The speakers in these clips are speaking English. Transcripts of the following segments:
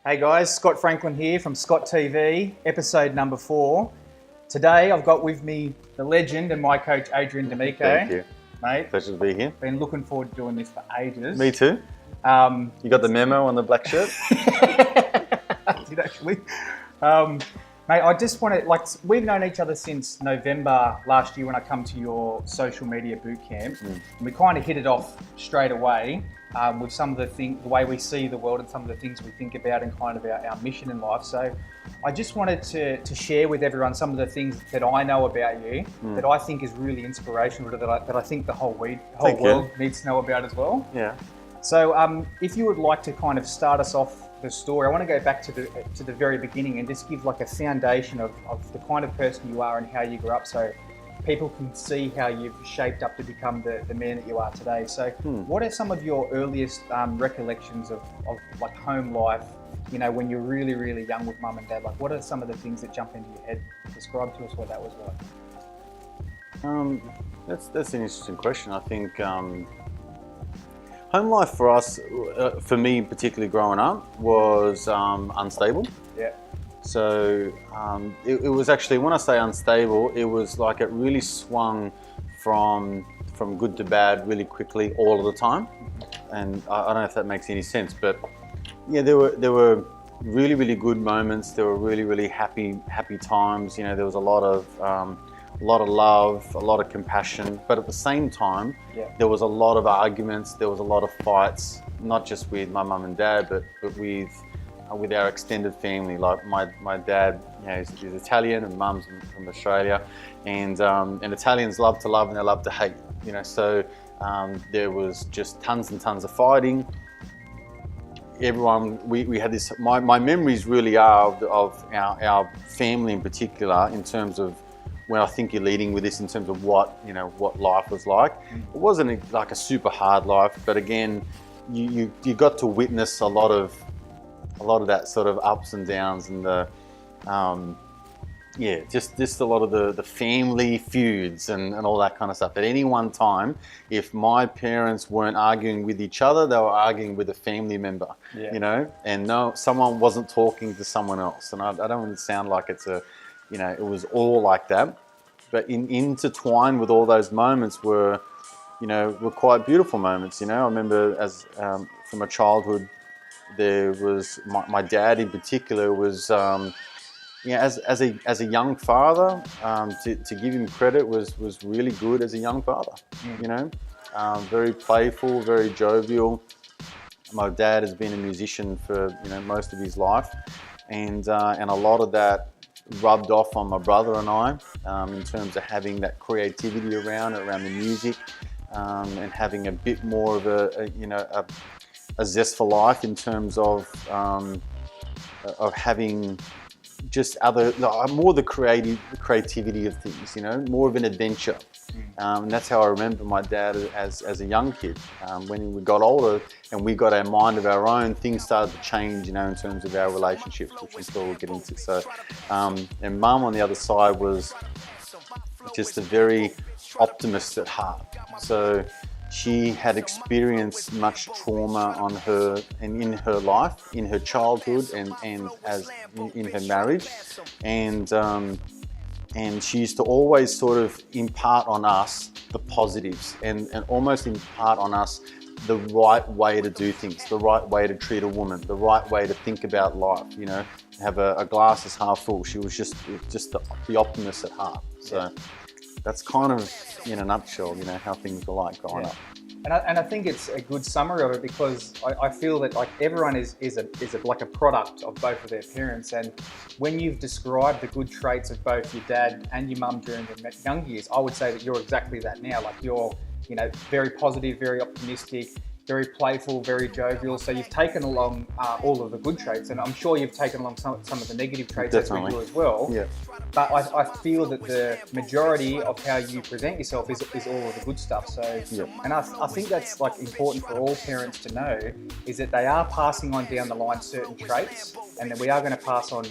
Hey guys, Scott Franklin here from Scott TV, episode number 4. Today I've got with me the legend and my coach Adrian DAmico. Thank you. Mate, Pleasure to be here. been looking forward to doing this for ages. Me too. You got the memo on the black shirt? I did actually. Mate, I just want to, we've known each other since November last year when I come to your social media boot camp. And we kind of hit it off straight away with some of the way we see the world and some of the things we think about and kind of our mission in life. So I just wanted to share with everyone some of the things that I know about you that I think is really inspirational, that I think the whole world needs to know about as well. Yeah. So if you would like to kind of start us off the story, I want to go back to the very beginning and just give like a foundation of the kind of person you are and how you grew up, so people can see how you've shaped up to become the man that you are today. So what are some of your earliest recollections of like home life, you know, when you're really, really young with mum and dad? Like, what are some of the things that jump into your head? Describe to us what that was like. That's an interesting question. I think home life for us, for me particularly growing up, was unstable. Yeah. So it was actually, when I say unstable, it was like it really swung from good to bad really quickly all of the time. And I don't know if that makes any sense, but yeah, there were really, really good moments. There were really, really happy times. You know, there was a lot of love, a lot of compassion, but at the same time, there was a lot of arguments. There was a lot of fights, not just with my mum and dad, but with our extended family. Like my dad, you know, is Italian and mum's from Australia, and Italians love to love and they love to hate. You know, so there was just tons and tons of fighting. Everyone, we had this. My memories really are of our family in particular, in terms of, when I think you're leading with this, in terms of what life was like. It wasn't like a super hard life, but again, you got to witness a lot of that sort of ups and downs, and just a lot of the family feuds and all that kind of stuff. At any one time, if my parents weren't arguing with each other, they were arguing with a family member, you know, and someone wasn't talking to someone else. And I don't want to sound like it's it was all like that, but intertwined with all those moments were quite beautiful moments. You know, I remember from a childhood, there was my dad in particular was, as a young father, to give him credit, was really good as a young father. You know, very playful, very jovial. My dad has been a musician for most of his life, and a lot of that rubbed off on my brother and I, in terms of having that creativity around the music, and having a bit more of a zest for life, in terms of having just more the creativity of things, more of an adventure. And that's how I remember my dad as a young kid. When we got older and we got our mind of our own, things started to change, in terms of our relationships, which I'm sure we'll get into. So, and mum on the other side was just a very optimist at heart. So she had experienced much trauma in her life, in her childhood, and as in her marriage, and she used to always sort of impart on us the positives, and almost impart on us the right way to do things, the right way to treat a woman, the right way to think about life. Have a glass is half full. She was just the optimist at heart. So that's kind of, in a nutshell, how things were like growing up. And I think it's a good summary of it, because I feel that like everyone is like a product of both of their parents. And when you've described the good traits of both your dad and your mum during the young years, I would say that you're exactly that now. Like, you're very positive, very optimistic, very playful, very jovial. So you've taken along all of the good traits, and I'm sure you've taken along some of the negative traits as we do as well. Yeah. But I feel that the majority of how you present yourself is all of the good stuff. So, and I think that's like important for all parents to know, is that they are passing on down the line certain traits, and that we are going to pass on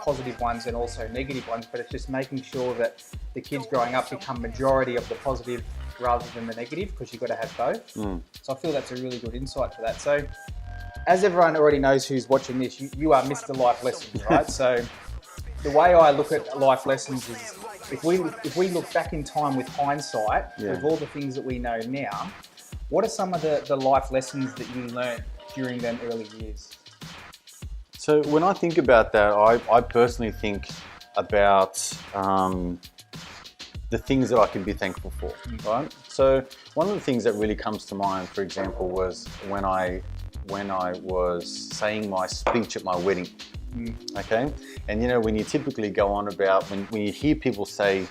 positive ones and also negative ones. But it's just making sure that the kids growing up become majority of the positive rather than the negative, because you've got to have both. So I feel that's a really good insight for that. So as everyone already knows who's watching this, you are Mr. Life Lessons, right? So the way I look at life lessons is if we look back in time with hindsight, with all the things that we know now, what are some of the life lessons that you learned during them early years? So when I think about that, I personally think about the things that I can be thankful for, right? So one of the things that really comes to mind, for example, was when I was saying my speech at my wedding. Okay, and you know, when you typically go on about when you hear people say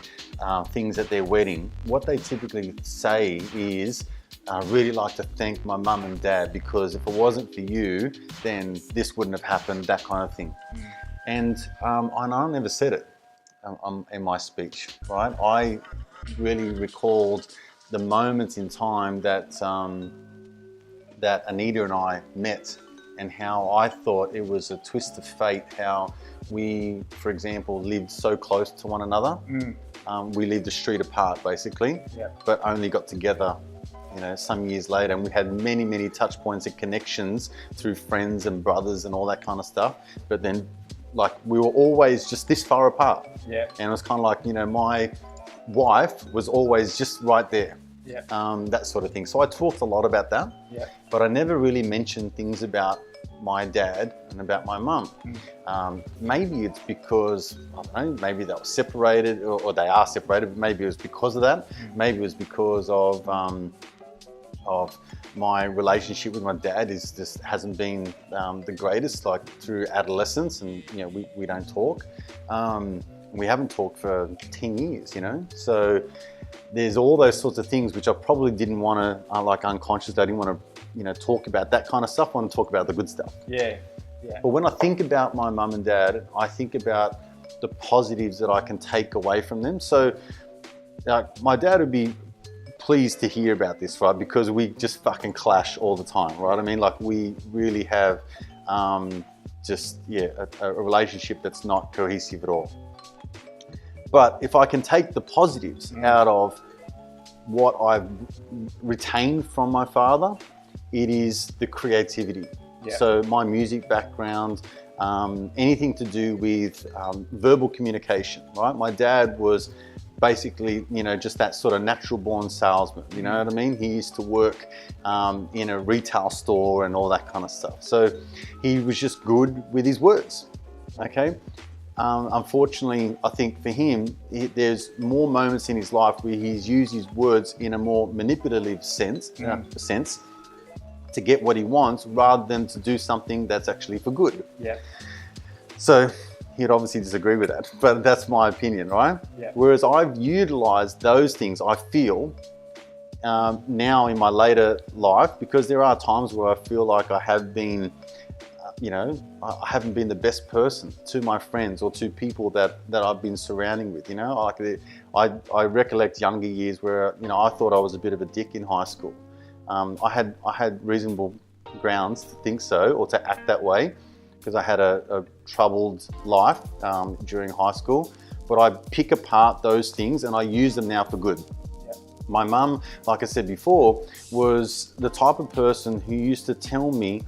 things at their wedding, what they typically say is, "I really like to thank my mum and dad because if it wasn't for you, then this wouldn't have happened." That kind of thing. And I never said it in my speech, right? I really recalled the moments in time that that Anita and I met, and how I thought it was a twist of fate how we, for example, lived so close to one another. We lived a street apart, basically, but only got together, you know, some years later, and we had many, many touch points and connections through friends and brothers and all that kind of stuff. But then, like, we were always just this far apart. And it was kind of like, you know, my wife was always just right there. That sort of thing. So I talked a lot about that, but I never really mentioned things about my dad and about my mum. Maybe it's because, I don't know, maybe they were separated or they are separated, but maybe it was because of that. Maybe it was because of my relationship with my dad just hasn't been the greatest, like through adolescence, and you know, we don't talk. We haven't talked for 10 years, you know, so there's all those sorts of things which I probably didn't want to, like unconsciously, I didn't want to, you know, talk about that kind of stuff. I want to talk about the good stuff. But when I think about my mum and dad, I think about the positives that I can take away from them. So my dad would be pleased to hear about this, right? Because we just fucking clash all the time, right? I mean, like, we really have just, a relationship that's not cohesive at all. But if I can take the positives out of what I've retained from my father, it is the creativity. So my music background, anything to do with verbal communication, right? My dad was basically, you know, just that sort of natural born salesman, you know what I mean? He used to work in a retail store and all that kind of stuff. So he was just good with his words, okay? Unfortunately, I think for him, there's more moments in his life where he's used his words in a more manipulative sense to get what he wants, rather than to do something that's actually for good. So he'd obviously disagree with that, but that's my opinion, right? Whereas I've utilized those things, I feel, now in my later life, because there are times where I feel like I have been, you know, I haven't been the best person to my friends or to people that I've been surrounding with, you know. Like, I recollect younger years where, you know, I thought I was a bit of a dick in high school. I had reasonable grounds to think so, or to act that way, because I had a troubled life during high school. But I pick apart those things and I use them now for good. My mum, like I said before, was the type of person who used to tell me,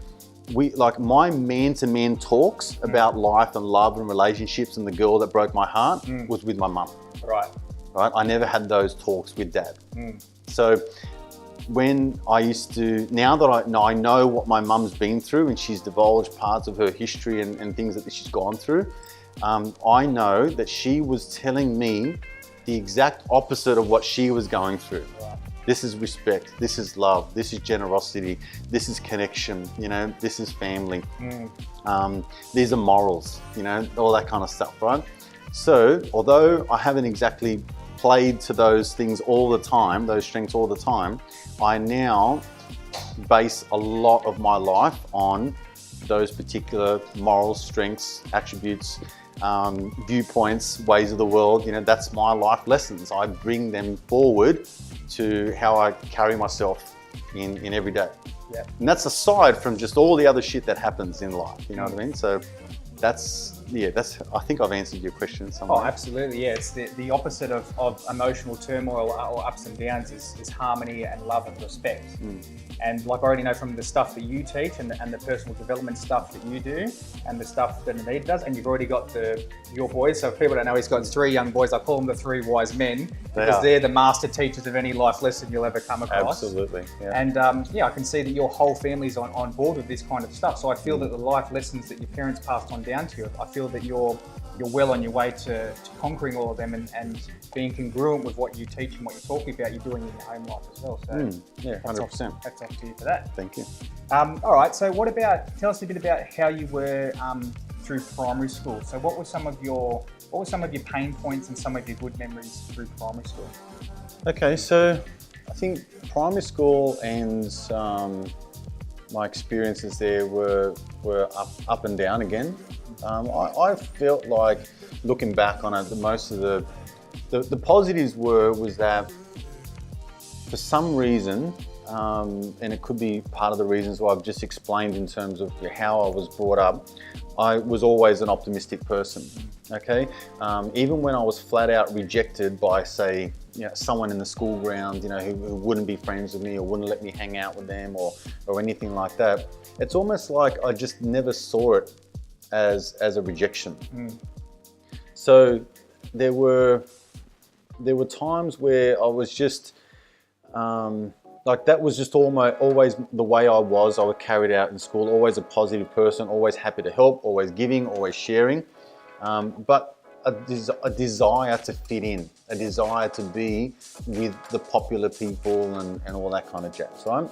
my man-to-man talks about life and love and relationships and the girl that broke my heart was with my mum. Right. I never had those talks with dad. So when I used to, now that I know what my mum's been through, and she's divulged parts of her history and things that she's gone through, I know that she was telling me the exact opposite of what she was going through. This is respect, this is love, this is generosity, this is connection, you know, this is family. These are morals, you know, all that kind of stuff, right? So, although I haven't exactly played to those things all the time, those strengths all the time, I now base a lot of my life on those particular morals, strengths, attributes, viewpoints, ways of the world. You know, that's my life lessons. I bring them forward to how I carry myself in every day. And that's aside from just all the other shit that happens in life, you know what I mean? So that's yeah, I think I've answered your question Oh, somewhere. absolutely. Yeah, it's the opposite of emotional turmoil or ups and downs is harmony and love and respect. And like I already know from the stuff that you teach and the personal development stuff that you do and the stuff that Anita does, and you've already got your boys. So if people don't know, he's got 3 young boys. I call them the 3 wise men because they're the master teachers of any life lesson you'll ever come across. Absolutely. Yeah. And yeah, I can see that your whole family's on board with this kind of stuff. So I feel that the life lessons that your parents passed on down to you, I feel that you're well on your way to conquering all of them and being congruent with what you teach and what you're talking about, you're doing in your home life as well. So yeah, 100%. Hats off to you for that. Thank you. All right, so tell us a bit about how you were through primary school. So what were some of your pain points and some of your good memories through primary school? Okay, so I think primary school and my experiences there were up and down again. I felt like, looking back on it, most of the positives was that for some reason, and it could be part of the reasons why I've just explained in terms of how I was brought up, I was always an optimistic person. Okay, even when I was flat out rejected by, say, someone in the school ground, who wouldn't be friends with me or wouldn't let me hang out with them or anything like that, it's almost like I just never saw it as a rejection. So there were times where I was just like, that was just always the way I would carry it out in school. Always a positive person, always happy to help, always giving, always sharing, but a desire to fit in, a desire to be with the popular people and all that kind of jazz, right?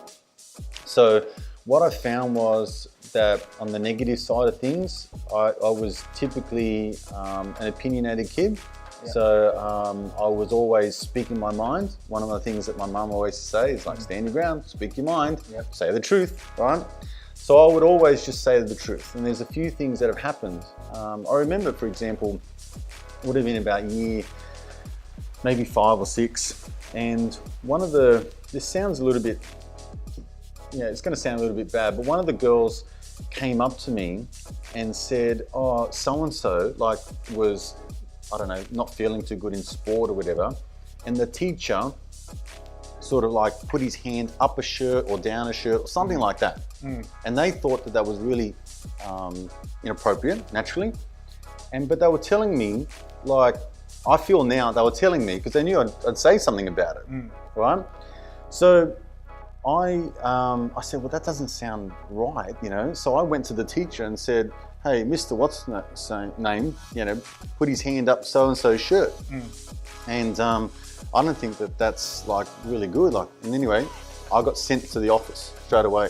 So what I found was that on the negative side of things, I was typically an opinionated kid. Yeah. So I was always speaking my mind. One of the things that my mum always say is like, stand your ground, speak your mind, say the truth, right? So I would always just say the truth. And there's a few things that have happened. I remember, for example, it would have been about year maybe 5 or 6. And this sounds a little bit, it's going to sound a little bit bad, but one of the girls came up to me and said, oh, so-and-so was, I don't know, not feeling too good in sport or whatever. And the teacher sort of put his hand up a shirt or down a shirt or something like that. And they thought that was really inappropriate, naturally. But they were telling me, I feel now they were telling me, because they knew I'd say something about it, right? So I said, well, that doesn't sound right, So I went to the teacher and said, hey, Mr. What's name, put his hand up so-and-so's shirt. And I don't think that's really good. And anyway, I got sent to the office straight away.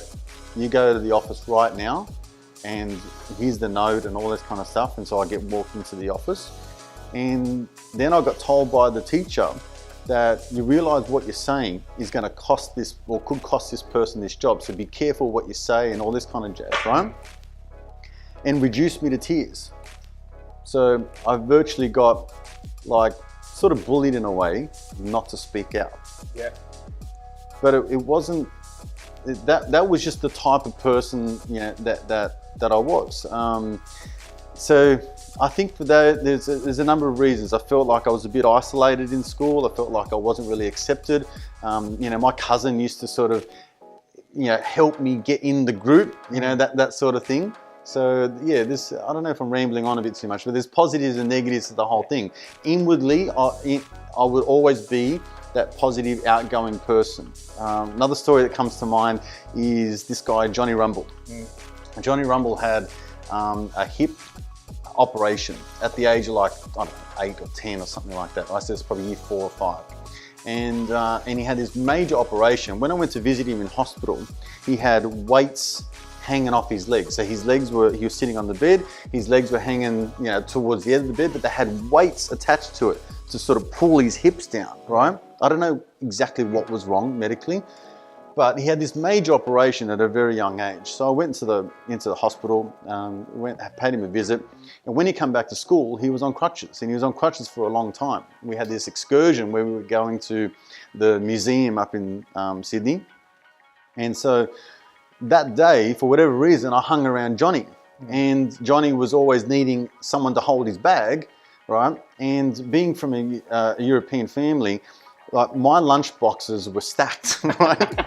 You go to the office right now and here's the note and all this kind of stuff. And so I get walked into the office, and then I got told by the teacher that you realize what you're saying is going to cost this, or could cost this person this job. So be careful what you say and all this kind of jazz, right? And reduced me to tears. So I virtually got sort of bullied in a way not to speak out. Yeah. But it wasn't, that was just the type of person that I was. So I think for that, there's a number of reasons. I felt like I was a bit isolated in school. I felt like I wasn't really accepted. My cousin used to sort of, help me get in the group, that sort of thing. So yeah, I don't know if I'm rambling on a bit too much, but there's positives and negatives to the whole thing. Inwardly, I would always be that positive, outgoing person. Another story that comes to mind is this guy, Johnny Rumble. Johnny Rumble had a hip operation at the age of I don't know, 8 or 10 or something like that. I said it's probably year 4 or 5. And he had this major operation. When I went to visit him in hospital, he had weights hanging off his legs. So his legs he was sitting on the bed, his legs were hanging, towards the end of the bed, but they had weights attached to it to sort of pull his hips down, right? I don't know exactly what was wrong medically, but he had this major operation at a very young age. So I went into the hospital, paid him a visit, and when he came back to school, he was on crutches, and he was on crutches for a long time. We had this excursion where we were going to the museum up in Sydney, and so that day, for whatever reason, I hung around Johnny. and Johnny was always needing someone to hold his bag, right? And being from a European family, like my lunch boxes were stacked, right?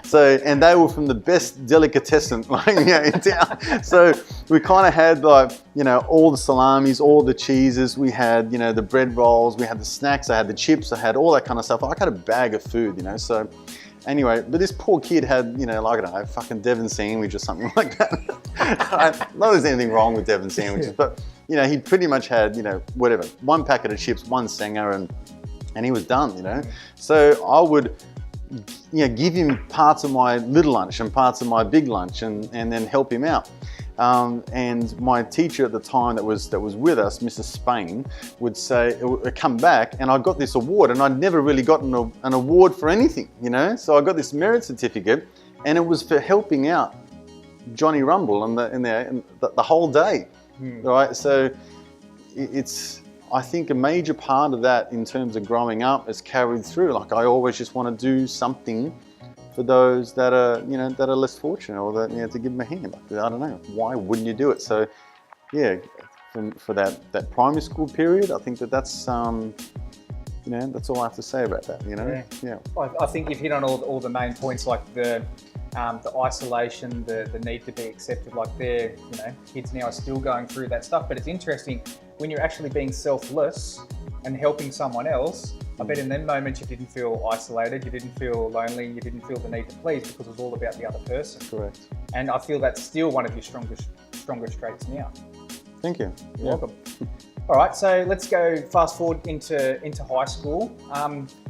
So, and they were from the best delicatessen, like, in town. So we kind of had like, all the salamis, all the cheeses. We had, the bread rolls, we had the snacks, I had the chips, I had all that kind of stuff. I had a bag of food, So anyway, but this poor kid had, like, I don't know, a fucking Devon sandwich or something like that. Not there's anything wrong with Devon sandwiches, but he pretty much had, whatever, one packet of chips, one Sanger, and he was done, So I would, give him parts of my little lunch and parts of my big lunch, and then help him out. And my teacher at the time that was with us, Mrs. Spain, would come back, and I got this award, and I'd never really gotten an award for anything, So I got this merit certificate, and it was for helping out Johnny Rumble and the whole day, right? So it's, I think, a major part of that in terms of growing up is carried through. Like, I always just want to do something for those that are, that are less fortunate, or that, to give them a hand. Like, I don't know, why wouldn't you do it? So, yeah, for that primary school period, I think that's that's all I have to say about that. Yeah. I think you've hit on all the main points, like the isolation, the need to be accepted. Like kids now are still going through that stuff. But it's interesting when you're actually being selfless and helping someone else. I bet in them moments you didn't feel isolated, you didn't feel lonely, you didn't feel the need to please, because it was all about the other person. Correct. And I feel that's still one of your strongest traits now. Thank you. You're welcome. All right, so let's go fast forward into high school.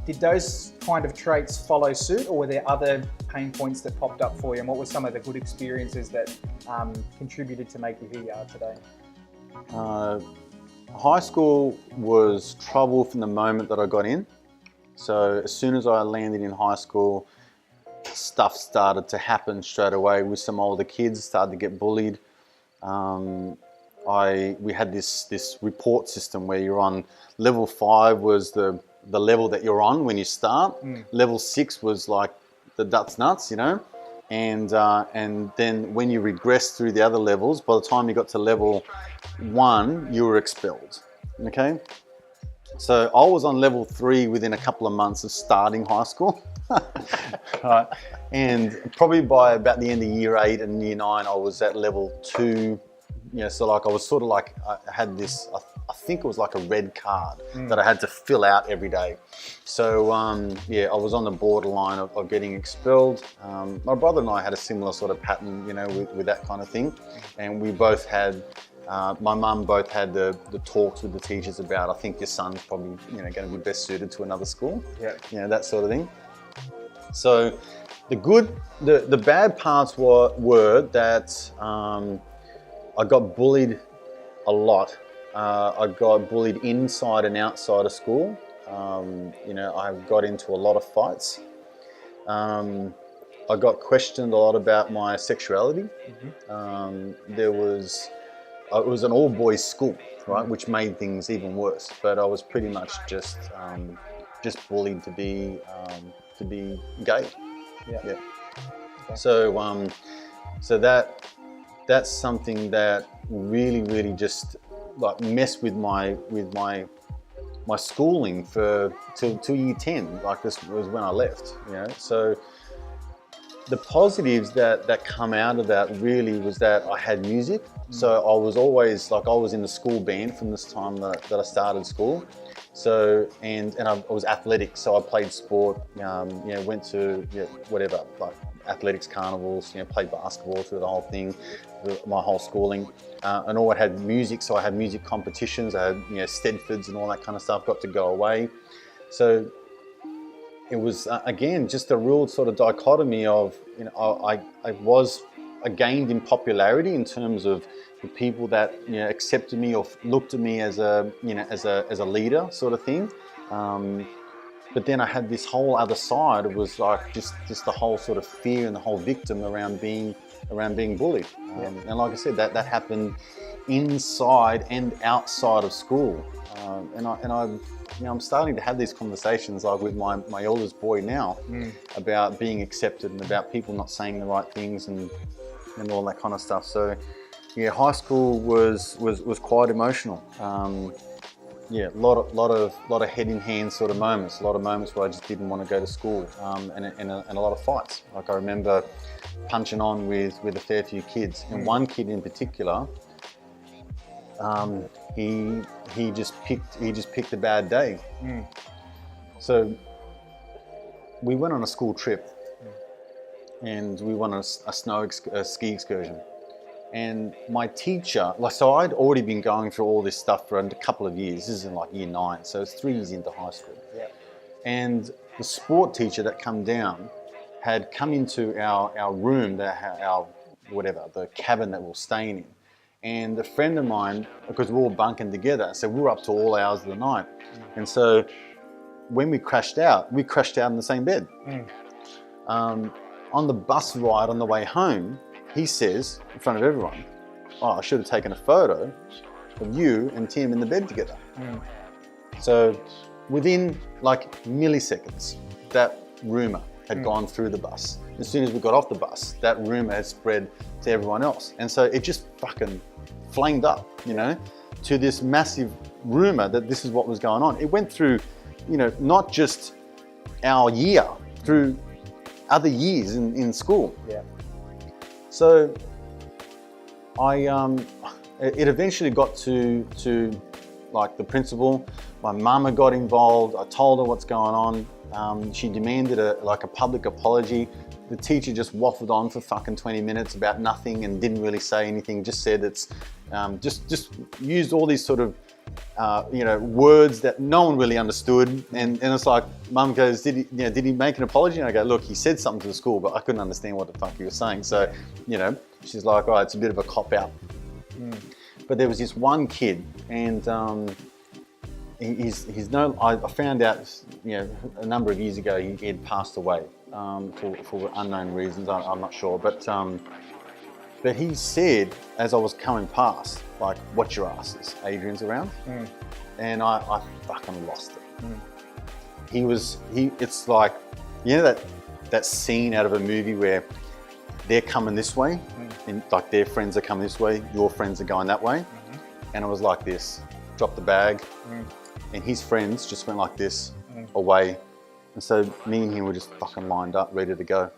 Did those kind of traits follow suit, or were there other pain points that popped up for you? And what were some of the good experiences that contributed to make you who you are today? High school was trouble from the moment that I got in. So as soon as I landed in high school, stuff started to happen straight away with some older kids, started to get bullied. We had this report system where you're on level 5 was the level that you're on when you start. Level 6 was like the nuts, and then when you regress through the other levels, by the time you got to level 1, you were expelled. Okay, so I was on level 3 within a couple of months of starting high school. Right. And probably by about the end of year 8 and year 9, I was at level 2. So like I was sort of like, I had this, I think it was like a red card that I had to fill out every day. So I was on the borderline of getting expelled. My brother and I had a similar sort of pattern, with that kind of thing. And we both had, my mum both had the talks with the teachers about, I think your son's probably, going to be best suited to another school. Yeah. That sort of thing. So the bad parts were that I got bullied a lot. I got bullied inside and outside of school. I got into a lot of fights. I got questioned a lot about my sexuality. It was an all-boys school, right, which made things even worse. But I was pretty much just bullied to be gay. Yeah. Okay. So that's something that really just like messed with my schooling till year 10. Like, this was when I left. So the positives that come out of that really was that I had music. So I was always like, I was in the school band from this time that I started school. So and I was athletic, so I played sport. Went to whatever, like athletics carnivals. Played basketball through the whole thing, my whole schooling, and all. I had music, so I had music competitions. I had Stedfords and all that kind of stuff. Got to go away, so it was again just a real sort of dichotomy of I gained in popularity in terms of the people that accepted me or looked at me as a leader sort of thing. But then I had this whole other side. It was like just the whole sort of fear and the whole victim around being bullied. And like I said, that happened inside and outside of school. I'm starting to have these conversations like with my eldest boy now about being accepted and about people not saying the right things and all that kind of stuff. So Yeah, high school was quite emotional. Yeah, a lot of head in hand sort of moments. A lot of moments where I just didn't want to go to school, and a lot of fights. Like I remember punching on with a fair few kids, and one kid in particular, he just picked a bad day. So we went on a school trip, and we went on a ski excursion. And my teacher, so I'd already been going through all this stuff for a couple of years. This is in like year 9, so it's 3 years into high school. Yeah. And the sport teacher that come down had come into our room, the cabin that we were staying in. And a friend of mine, because we were all bunking together, so we were up to all hours of the night. And so when we crashed out in the same bed. On the bus ride on the way home, he says, in front of everyone, "Oh, I should have taken a photo of you and Tim in the bed together." So within like milliseconds, that rumour had gone through the bus. As soon as we got off the bus, that rumour had spread to everyone else. And so it just fucking flamed up, to this massive rumour that this is what was going on. It went through, not just our year, through other years in school. Yeah. So it eventually got to like the principal. My mama got involved. I told her what's going on. She demanded a public apology. The teacher just waffled on for fucking 20 minutes about nothing and didn't really say anything. Just said it's just used all these sort of words that no one really understood. And it's like, Mum goes, did he make an apology? And I go, look, he said something to the school, but I couldn't understand what the fuck he was saying. So, she's like, all right, it's a bit of a cop out. But there was this one kid, and I found out, a number of years ago, he had passed away for unknown reasons. I'm not sure, but he said, as I was coming past, like, "Watch your asses, Adrian's around," and I fucking lost it. It's like, that scene out of a movie where they're coming this way, and like their friends are coming this way, your friends are going that way, and it was like this. Dropped the bag, and his friends just went like this away, and so me and him were just fucking lined up, ready to go.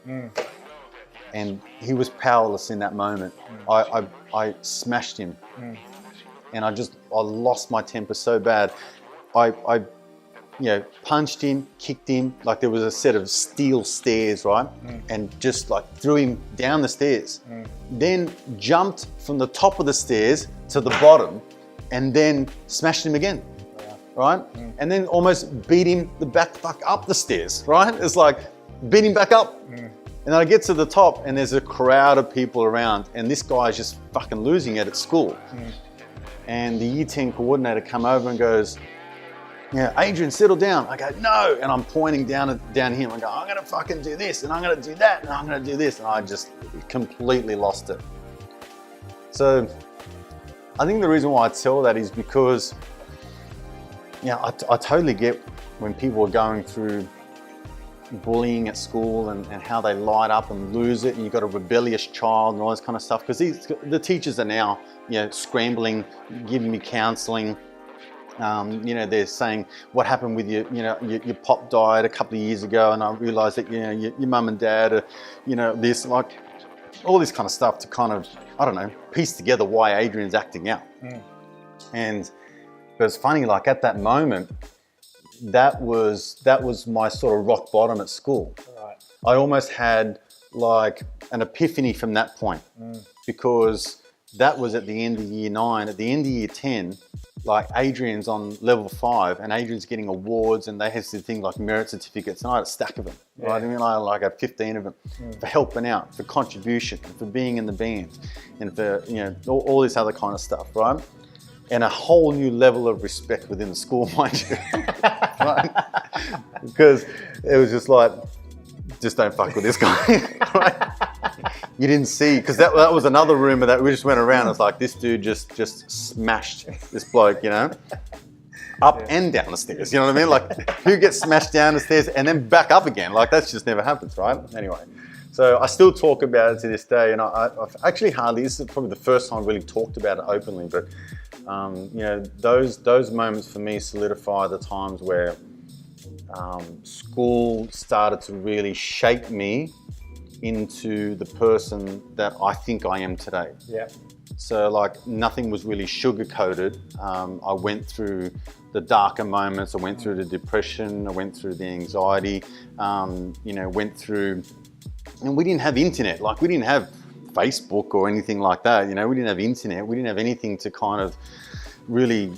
And he was powerless in that moment. I smashed him, and I lost my temper so bad. I punched him, kicked him, like there was a set of steel stairs, right? And just like threw him down the stairs. Then jumped from the top of the stairs to the bottom, and then smashed him again, right? And then almost beat him the back fuck up the stairs, right? It's like, beat him back up. And I get to the top, and there's a crowd of people around, and this guy's just fucking losing it at school. And the year 10 coordinator come over and goes, "Adrian, settle down." I go, "No," and I'm pointing down at him. I go, "I'm gonna fucking do this, and I'm gonna do that, and I'm gonna do this," and I just completely lost it. So I think the reason why I tell that is because, I totally get when people are going through bullying at school and how they light up and lose it, and you've got a rebellious child and all this kind of stuff, because the teachers are now scrambling, giving me counselling. They're saying, "What happened with your pop died a couple of years ago, and I realised that your mum and dad are this," like all this kind of stuff to kind of, I don't know, piece together why Adrian's acting out. But it's funny, like at that moment, that was my sort of rock bottom at school. Right. I almost had like an epiphany from that point, because that was at the end of year 9. At the end of year 10, like Adrian's on level 5, and Adrian's getting awards, and they have this thing like merit certificates, and I had a stack of them. Right? I mean, I had 15 of them for helping out, for contribution, for being in the band, and for all this other kind of stuff, right? And a whole new level of respect within the school, mind you, right? Because it was just like, just don't fuck with this guy, right? You didn't see, because that was another rumor that we just went around. It's like, this dude just smashed this bloke, up and down the stairs. You know what I mean? Like, who gets smashed down the stairs and then back up again? Like, that's just never happens, right? Anyway, So I still talk about it to this day, and I've actually hardly, this is probably the first time I really talked about it openly, but you know, those moments for me solidify the times where school started to really shape me into the person that I think I am today. Yeah. So like nothing was really sugar-coated. I went through the darker moments, I went through the depression, I went through the anxiety, you know, went through, and we didn't have internet, like we didn't have Facebook or anything like that, you know, we didn't have internet, we didn't have anything to kind of really,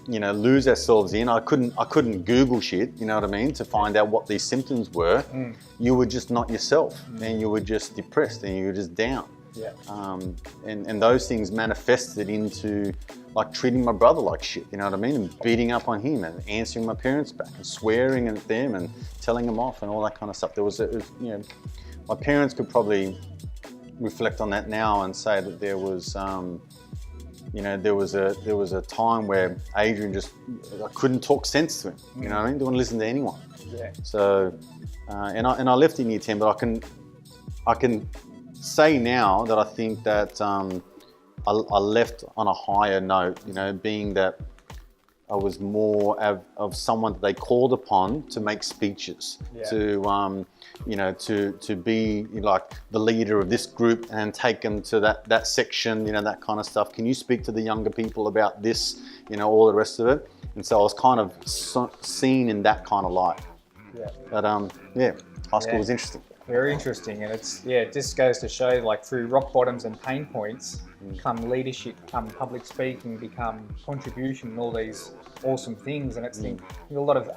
you know, lose ourselves in. I couldn't Google shit, you know what I mean, to find out what these symptoms were. You were just not yourself, and you were just depressed, and you were just down. Yeah. And those things manifested into like treating my brother like shit, you know what I mean, and beating up on him and answering my parents back and swearing at them and telling them off and all that kind of stuff. It was, you know, my parents could probably reflect on that now and say that there was, you know, there was a time where Adrian just, I couldn't talk sense to him, you know what I mean, didn't want to listen to anyone. Yeah. So, and I left in year 10, but I can say now that I think that I left on a higher note, you know, being that I was more of someone that they called upon to make speeches, to you know, to be like the leader of this group and take them to that section, you know, that kind of stuff. Can you speak to the younger people about this, you know, all the rest of it? And so I was kind of seen in that kind of light. Yeah. But yeah, high school was interesting. Very interesting, and it just goes to show, like, through rock bottoms and pain points come leadership, come public speaking, become contribution, and all these awesome things. And it's a lot of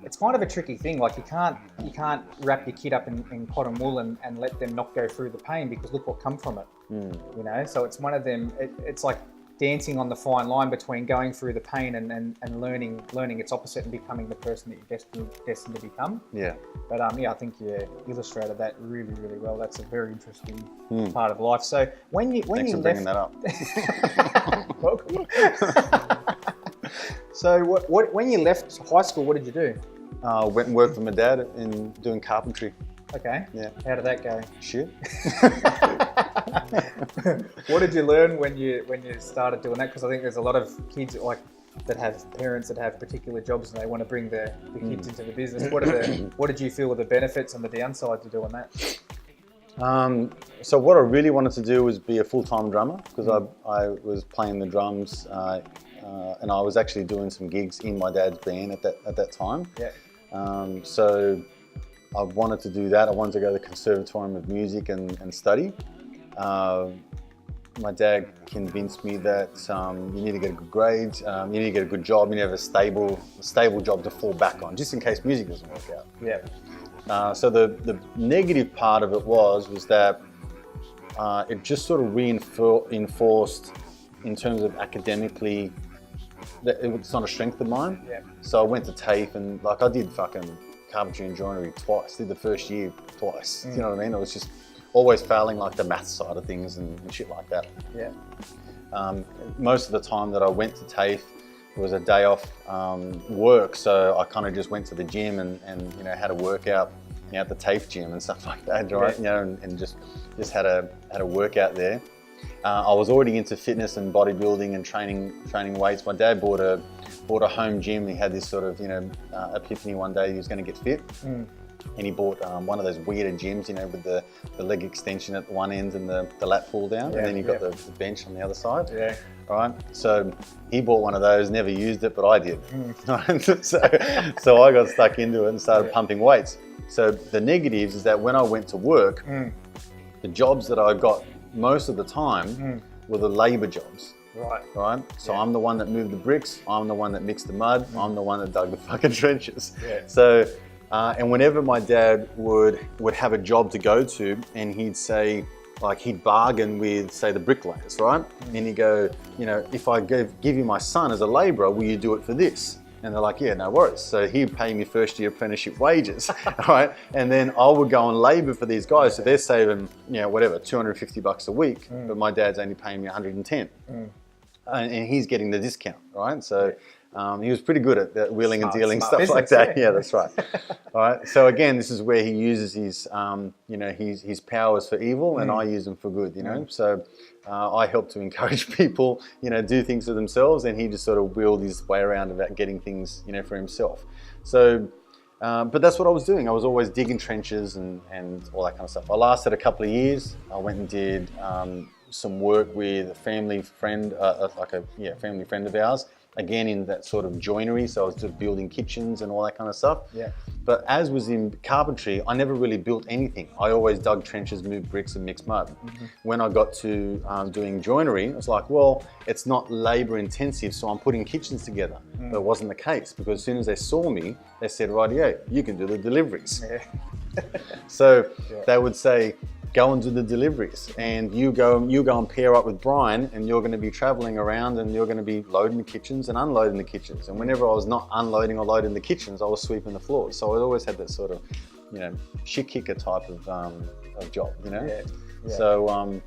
it's kind of a tricky thing. Like you can't wrap your kid up in cotton wool and let them not go through the pain, because look what come from it. You know, so it's one of them. It's like dancing on the fine line between going through the pain and learning its opposite and becoming the person that you're destined to become. Yeah. But yeah, I think you illustrated that really, really well. That's a very interesting part of life. So thanks for bringing that up. Welcome. So when you left high school, what did you do? Went and worked with my dad in doing carpentry. Okay. Yeah. How did that go? Shit. What did you learn when you started doing that? Because I think there's a lot of kids like that have parents that have particular jobs and they want to bring the kids into the business. What did you feel were the benefits and the downsides of doing that? So what I really wanted to do was be a full-time drummer, because I was playing the drums and I was actually doing some gigs in my dad's band at that time. Yeah. So I wanted to do that. I wanted to go to the Conservatorium of Music and study. My dad convinced me that you need to get good grades, you need to get a good job, you need to have a stable job to fall back on, just in case music doesn't work out. Yeah. So the negative part of it was that it just sort of reinforced in terms of academically that it's not a strength of mine. Yeah. So I went to TAFE and like I did fucking carpentry and joinery twice, did the first year twice. You know what I mean? It was just always failing like the math side of things and shit like that. Yeah. Most of the time that I went to TAFE, it was a day off work, so I kind of just went to the gym and you know had a workout, you know, at the TAFE gym and stuff like that, right? Yeah. You know, and just had a workout there. I was already into fitness and bodybuilding and training weights. My dad bought a home gym. He had this sort of, you know, epiphany one day he was going to get fit. And he bought one of those weirder gyms, you know, with the leg extension at one end and the lat pull down, and then you got the bench on the other side. Yeah. All right. So he bought one of those, never used it, but I did. So I got stuck into it and started pumping weights. So the negatives is that when I went to work, the jobs that I got most of the time were the labor jobs. Right. So I'm the one that moved the bricks. I'm the one that mixed the mud. I'm the one that dug the fucking trenches. Yeah. So. And whenever my dad would have a job to go to, and he'd say, like he'd bargain with, say, the bricklayers, right? And he'd go, you know, if I give you my son as a labourer, will you do it for this? And they're like, yeah, no worries. So he'd pay me first year apprenticeship wages, right? And then I would go and labour for these guys. So they're saving, you know, whatever, $250 a week, but my dad's only paying me 110. And he's getting the discount, right? So He was pretty good at that wheeling and dealing Smart stuff like business, that. Yeah, that's right. All right. So again, this is where he uses his powers for evil, and I use them for good. So I help to encourage people, do things for themselves, and he just sort of wheeled his way around about getting things, for himself. So. But that's what I was doing. I was always digging trenches and all that kind of stuff. I lasted a couple of years. I went and did some work with a family friend, family friend of ours, again in that sort of joinery. So I was just building kitchens and all that kind of stuff. Yeah. But as was in carpentry, I never really built anything. I always dug trenches, moved bricks and mixed mud. When I got to doing joinery, I was like, well, it's not labor intensive, so I'm putting kitchens together. But it wasn't the case, because as soon as they saw me, they said, rightio, you can do the deliveries. Yeah. So they would say, go and do the deliveries, and you go and pair up with Brian, and you're going to be traveling around, and you're going to be loading the kitchens and unloading the kitchens. And whenever I was not unloading or loading the kitchens, I was sweeping the floors. So I always had that sort of, shit kicker type of job, Yeah. So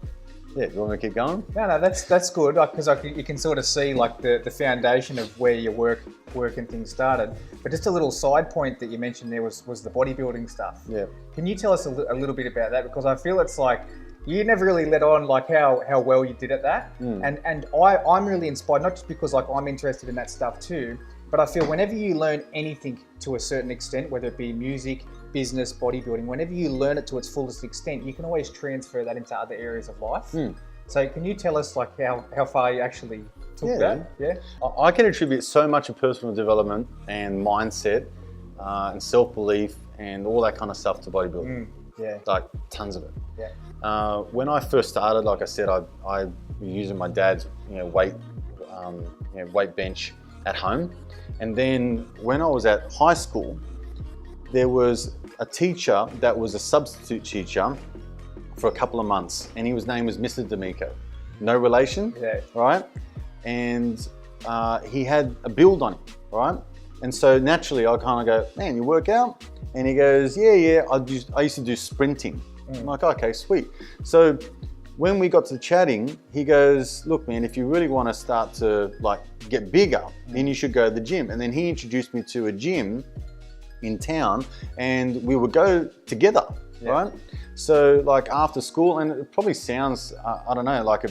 yeah, you want me to keep going? No, that's good, because you can sort of see like the foundation of where your work and things started. But just a little side point that you mentioned there was the bodybuilding stuff. Yeah. Can you tell us a little bit about that? Because I feel it's like you never really let on like how well you did at that. And I'm really inspired, not just because like I'm interested in that stuff too, but I feel whenever you learn anything to a certain extent, whether it be music, business, bodybuilding, whenever you learn it to its fullest extent, you can always transfer that into other areas of life. So can you tell us like how far you actually took that? Yeah. I can attribute so much of personal development and mindset and self-belief and all that kind of stuff to bodybuilding. Yeah. Like tons of it. Yeah. When I first started, like I said, I was using my dad's weight bench at home. And then when I was at high school, there was a teacher that was a substitute teacher for a couple of months, and his name was Mr. DAmico. No relation, right? And he had a build on him, right? And so naturally I kind of go, man, you work out? And he goes, yeah, I used to do sprinting. I'm like, okay, sweet. So when we got to chatting, he goes, look, man, if you really want to start to like get bigger, then you should go to the gym. And then he introduced me to a gym in town, and we would go together, right? So like after school, and it probably sounds, I don't know, like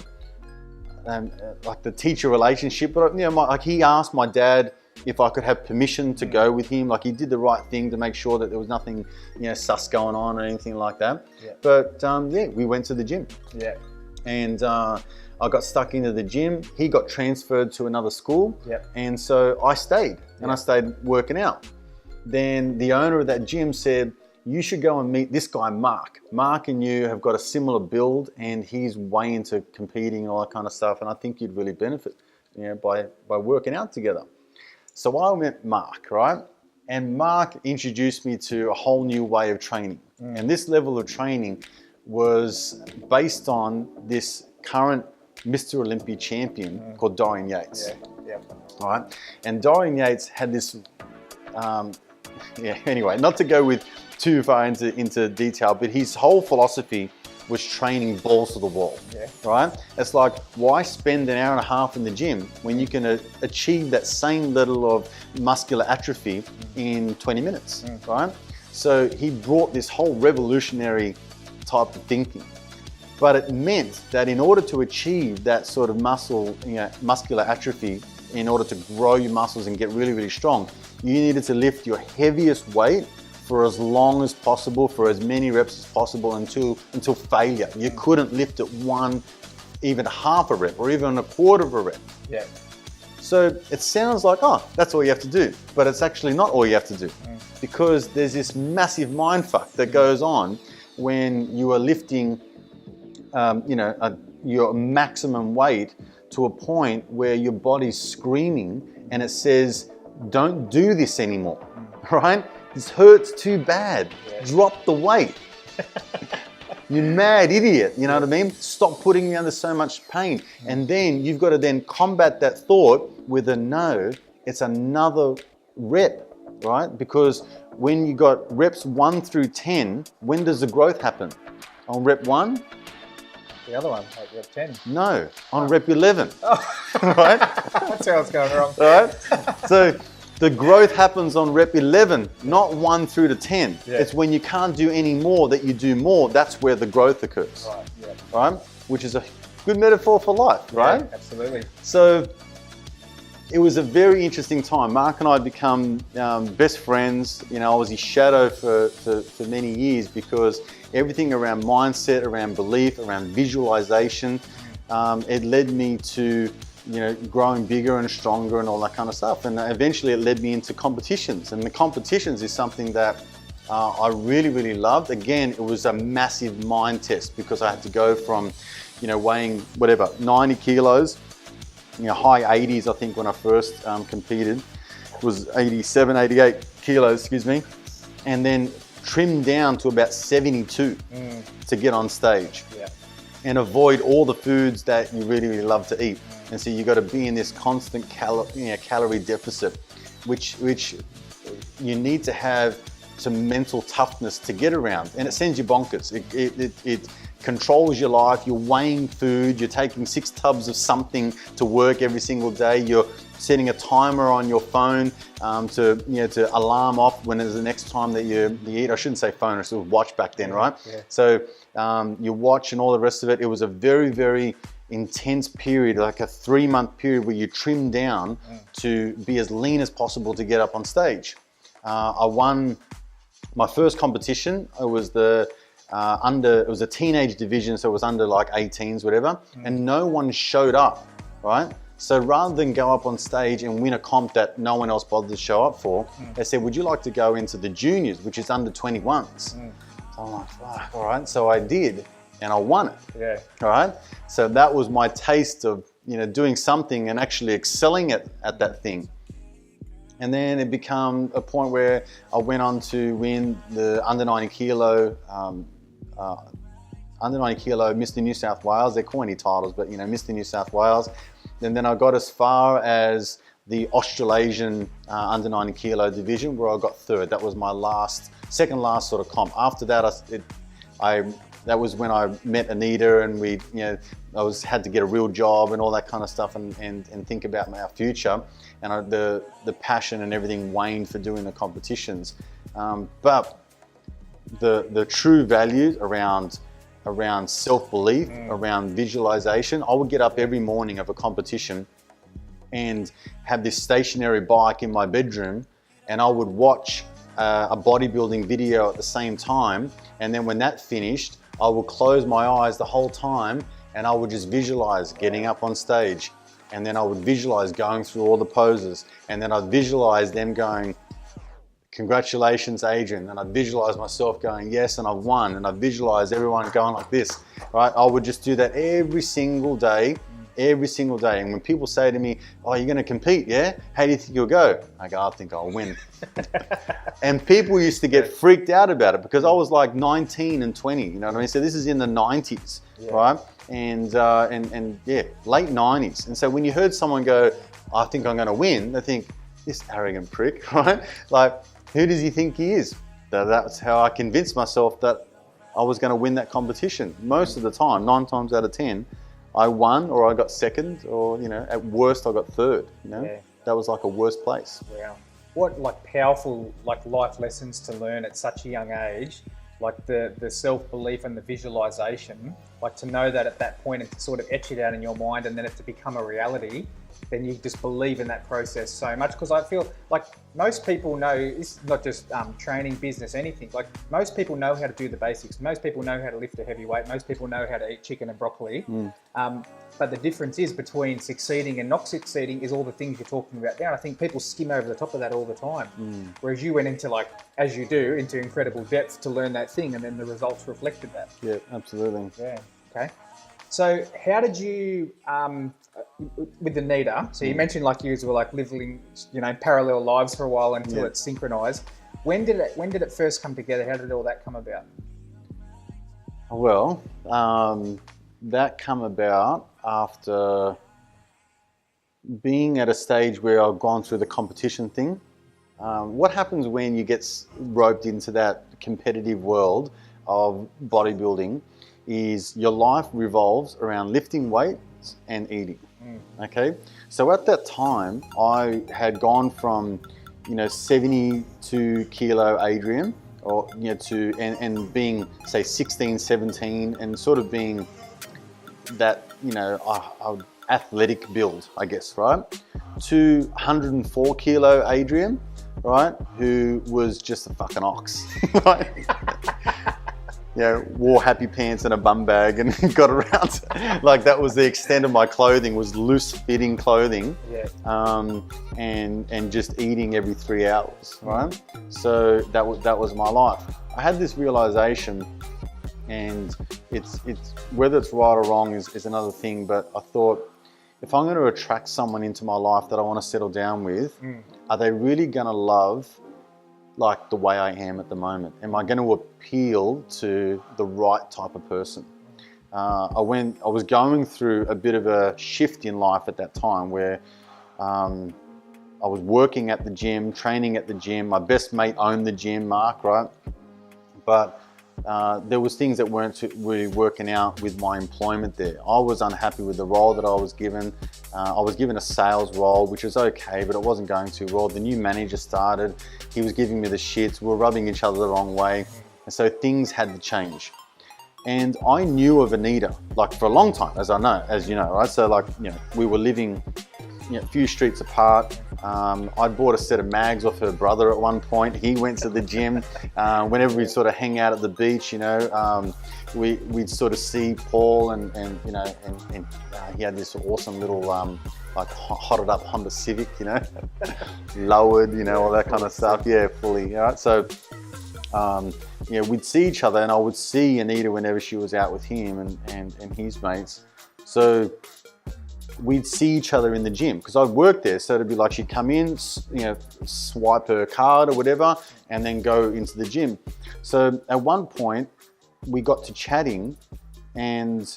the teacher relationship, but like he asked my dad if I could have permission to go with him. Like he did the right thing to make sure that there was nothing, sus going on or anything like that. Yeah. But we went to the gym. Yeah. And I got stuck into the gym. He got transferred to another school. Yeah. And so I stayed, and I stayed working out. Then the owner of that gym said, you should go and meet this guy, Mark. Mark and you have got a similar build, and he's way into competing and all that kind of stuff. And I think you'd really benefit, by working out together. So I met Mark, right? And Mark introduced me to a whole new way of training. And this level of training was based on this current Mr. Olympia champion called Dorian Yates. Right? And Dorian Yates had this, anyway, not to go with too far into detail, but his whole philosophy was training balls to the wall, right? It's like, why spend an hour and a half in the gym when you can achieve that same level of muscular atrophy in 20 minutes, right? So he brought this whole revolutionary type of thinking. But it meant that in order to achieve that sort of muscular atrophy, in order to grow your muscles and get really, really strong, you needed to lift your heaviest weight for as long as possible, for as many reps as possible until failure. You couldn't lift it even half a rep or even a quarter of a rep. Yeah. So it sounds like, oh, that's all you have to do, but it's actually not all you have to do, because there's this massive mind fuck that goes on when you are lifting, your maximum weight to a point where your body's screaming and it says, don't do this anymore, right? This hurts too bad. Drop the weight. You mad idiot, you know what I mean? Stop putting me under so much pain. And then you've got to then combat that thought with a no, it's another rep, right? Because when you got reps 1 through 10, when does the growth happen? On rep 1, The other one, like rep 10. No, on rep 11. Oh. Right? That's how it's going wrong. All right? So the growth happens on rep 11, not 1 through to 10. Yeah. It's when you can't do any more that you do more. That's where the growth occurs. Right, yeah. Right? Which is a good metaphor for life, right? Yeah, absolutely. So it was a very interesting time. Mark and I had become best friends. You know, I was his shadow for many years because everything around mindset, around belief, around visualization, it led me to, you know, growing bigger and stronger and all that kind of stuff. And eventually it led me into competitions. And the competitions is something that I really, really loved. Again, it was a massive mind test because I had to go from, you know, weighing whatever, 90 kilos, you know, high 80s, I think, when I first competed. It was 87, 88 kilos, excuse me. And then trimmed down to about 72 to get on stage. Yeah. And avoid all the foods that you really, really love to eat. And so you got to be in this constant calorie deficit, which you need to have some mental toughness to get around. And it sends you bonkers. It controls your life. You're weighing food. You're taking 6 tubs of something to work every single day. You're setting a timer on your phone to alarm off when is the next time that you eat. I shouldn't say phone, it was watch back then, right? Yeah. So your watch and all the rest of it. It was a very, very intense period, like a 3-month period where you trim down to be as lean as possible to get up on stage. I won my first competition. It was it was a teenage division, so it was under like 18s, whatever, and no one showed up, right? So rather than go up on stage and win a comp that no one else bothered to show up for, they said, would you like to go into the juniors, which is under 21s? So I'm like, fuck, all right. So I did, and I won it. Yeah. All right. So that was my taste of, you know, doing something and actually excelling at that thing. And then it became a point where I went on to win the under 90 kilo Mr. New South Wales. They're coiny titles, but, you know, Mr. New South Wales. And then I got as far as the Australasian under 90 kilo division, where I got 3rd. That was my second last sort of comp. After that, that was when I met Anita, and we, you know, had to get a real job and all that kind of stuff, and think about our future. And the passion and everything waned for doing the competitions. But the true values around self-belief, around visualization. I would get up every morning of a competition and have this stationary bike in my bedroom, and I would watch a bodybuilding video at the same time. And then when that finished, I would close my eyes the whole time, and I would just visualize getting up on stage. And then I would visualize going through all the poses, and then I'd visualize them going, congratulations, Adrian. And I visualize myself going, yes, and I've won. And I visualize everyone going like this, right? I would just do that every single day. And when people say to me, oh, you're going to compete, yeah? How do you think you'll go? I go, I think I'll win. And people used to get freaked out about it because I was like 19 and 20, you know what I mean? So this is in the 90s, right? And yeah, late 90s. And so when you heard someone go, I think I'm going to win, they think, this arrogant prick, right? Like, who does he think he is? That's how I convinced myself that I was going to win that competition. Most of the time, 9 times out of 10, I won, or I got 2nd, or, you know, at worst I got 3rd, you know? Yeah. That was like a worst place. Wow. What like powerful like life lessons to learn at such a young age, like the self-belief and the visualization, like to know that at that point and to sort of etch it out in your mind, and then it to become a reality, then you just believe in that process so much. Because I feel like most people know, it's not just training, business, anything, like most people know how to do the basics. Most people know how to lift a heavy weight. Most people know how to eat chicken and broccoli. But the difference is between succeeding and not succeeding is all the things you're talking about there. And I think people skim over the top of that all the time. Whereas you went into, like, as you do, into incredible depth to learn that thing, and then the results reflected that. Yeah, absolutely. Yeah, okay. So how did you, with the Anita, so you mentioned like you were like living, you know, parallel lives for a while until it synchronized. When did it first come together? How did all that come about? Well, that come about after being at a stage where I've gone through the competition thing. What happens when you get roped into that competitive world of bodybuilding is your life revolves around lifting weights and eating. Okay, so at that time I had gone from 72 kilo Adrian, or to and being say 16, 17, and sort of being that athletic build, I guess, right, to 104 kilo Adrian, right, who was just a fucking ox. Right? Wore happy pants and a bum bag and got around. Like that was the extent of my clothing, was loose fitting clothing, and just eating every 3 hours, right? So that was my life. I had this realization, and it's whether it's right or wrong is another thing, but I thought, if I'm going to attract someone into my life that I want to settle down with, are they really going to love like the way I am at the moment? Am I going to appeal to the right type of person? I was going through a bit of a shift in life at that time where I was working at the gym, training at the gym. My best mate owned the gym, Mark, right? But there was things that weren't really working out with my employment there. I was unhappy with the role that I was given. I was given a sales role, which was okay, but it wasn't going too well. The new manager started. He was giving me the shits. We were rubbing each other the wrong way. And so things had to change. And I knew of Anita, like for a long time, as you know, right? So like, we were living a few streets apart. I bought a set of mags off her brother at one point. He went to the gym. Whenever we'd sort of hang out at the beach, we'd sort of see Paul and he had this awesome little like hotted up Honda Civic, lowered, all that kind of stuff. Yeah, fully. All right. So we'd see each other, and I would see Anita whenever she was out with him and his mates. So we'd see each other in the gym because I worked there. So it'd be like she'd come in, swipe her card or whatever, and then go into the gym. So at one point we got to chatting, and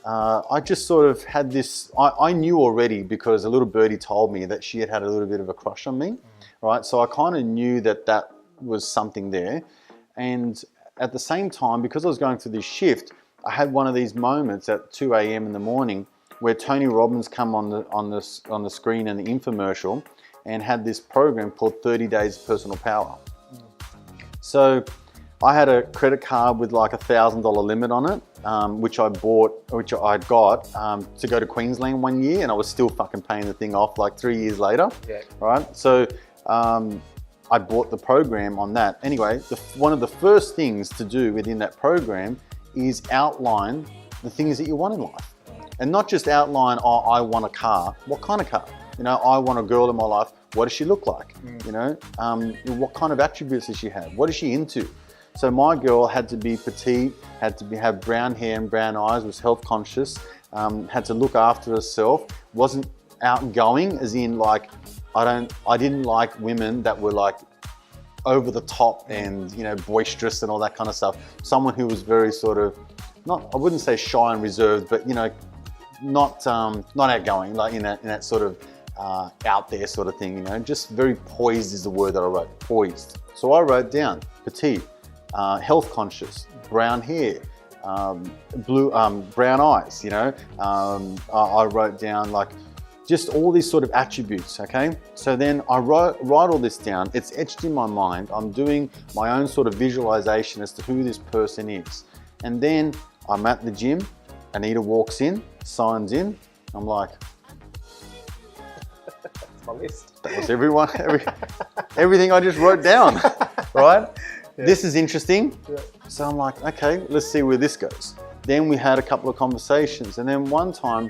I just sort of had this, I knew already because a little birdie told me that she had a little bit of a crush on me, right? So I kind of knew that was something there. And at the same time, because I was going through this shift, I had one of these moments at 2 a.m. in the morning where Tony Robbins come on the screen in the infomercial and had this program called 30 Days of Personal Power. So I had a credit card with like $1,000 limit on it, which I'd got to go to Queensland 1 year, and I was still fucking paying the thing off like 3 years later. Yeah. Right? So I bought the program on that. Anyway, one of the first things to do within that program is outline the things that you want in life. And not just outline, I want a car. What kind of car? I want a girl in my life. What does she look like? What kind of attributes does she have? What is she into? So my girl had to be petite, had to have brown hair and brown eyes, was health conscious, had to look after herself, wasn't outgoing, as in like, I didn't like women that were like over the top and, boisterous and all that kind of stuff. Someone who was very sort of, I wouldn't say shy and reserved, but not outgoing, like in that sort of out there sort of thing, just very poised is the word that I wrote, poised. So I wrote down petite, health conscious, brown hair, brown eyes, I wrote down like just all these sort of attributes, okay? So then I write all this down, it's etched in my mind, I'm doing my own sort of visualization as to who this person is. And then I'm at the gym, Anita walks in, signs in, I'm like, that's my list. That was everything I just wrote down, right? Yeah. This is interesting. Yeah. So I'm like, okay, let's see where this goes. Then we had a couple of conversations, and then one time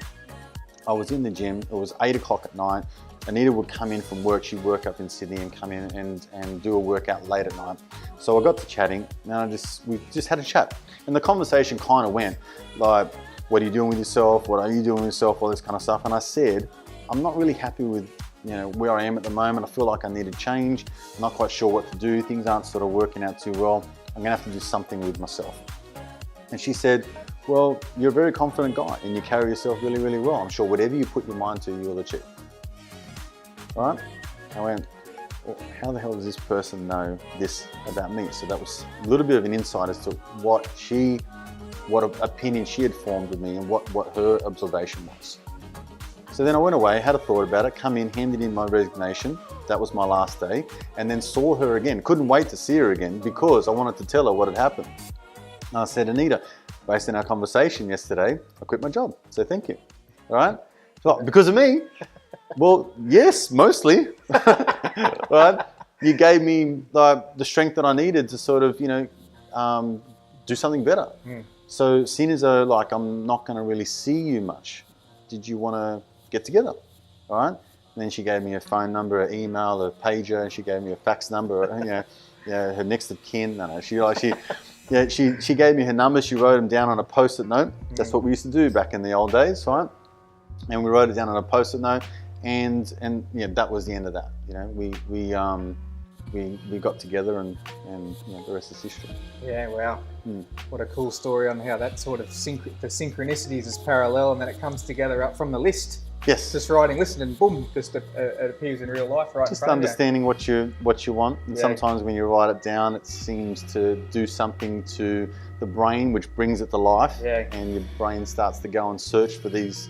I was in the gym, it was 8 o'clock at night, Anita would come in from work, she'd work up in Sydney and come in and do a workout late at night. So I got to chatting, and we just had a chat. And the conversation kind of went like, what are you doing with yourself? What are you doing with yourself? All this kind of stuff. And I said, I'm not really happy with where I am at the moment. I feel like I need to change. I'm not quite sure what to do. Things aren't sort of working out too well. I'm gonna have to do something with myself. And she said, well, you're a very confident guy and you carry yourself really, really well. I'm sure whatever you put your mind to, you'll achieve. All right? I went, well, how the hell does this person know this about me? So that was a little bit of an insight as to what she what opinion she had formed of me and what her observation was. So then I went away, had a thought about it, come in, handed in my resignation. That was my last day, and then saw her again. Couldn't wait to see her again because I wanted to tell her what had happened. And I said, Anita, based on our conversation yesterday, I quit my job, so thank you. All right? Well, because of me? Well, yes, mostly. Right? You gave me the strength that I needed to sort of, do something better. So seeing as though like I'm not going to really see you much, did you want to get together? All right? And then she gave me a phone number, an email, a pager, and she gave me a fax number, her next of kin. No, she gave me her number. She wrote them down on a post-it note. That's what we used to do back in the old days, right? And we wrote it down on a post-it note, and that was the end of that. We got together, and the rest is history. Yeah, wow. What a cool story on how that sort of the synchronicities is parallel, and then it comes together up from the list. Yes. Just writing, listen, and boom, just it appears in real life, right? Just understanding what you want, and sometimes when you write it down, it seems to do something to the brain, which brings it to life, and your brain starts to go and search for these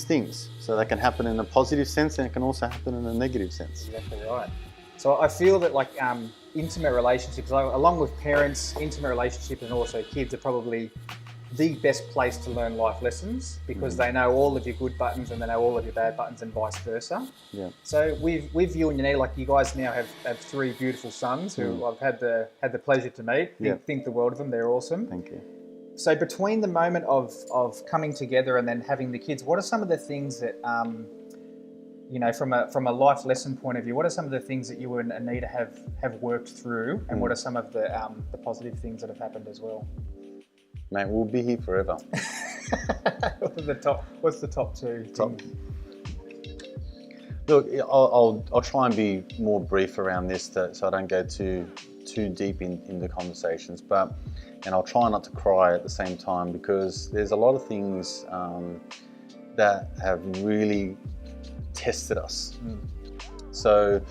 things. So that can happen in a positive sense, and it can also happen in a negative sense. Exactly right. So I feel that like intimate relationships, along with parents, intimate relationships and also kids are probably the best place to learn life lessons because they know all of your good buttons and they know all of your bad buttons and vice versa. Yeah. So with you and Janine, like you guys now have 3 beautiful sons who I've had the pleasure to meet. Think the world of them. They're awesome. Thank you. So between the moment of coming together and then having the kids, what are some of the things that from a life lesson point of view, what are some of the things that you and Anita have worked through, and what are some of the positive things that have happened as well? Mate, we'll be here forever. What's the top 2 things? Look, I'll try and be more brief around this so I don't go too deep in the conversations, and I'll try not to cry at the same time because there's a lot of things that have really tested us. So,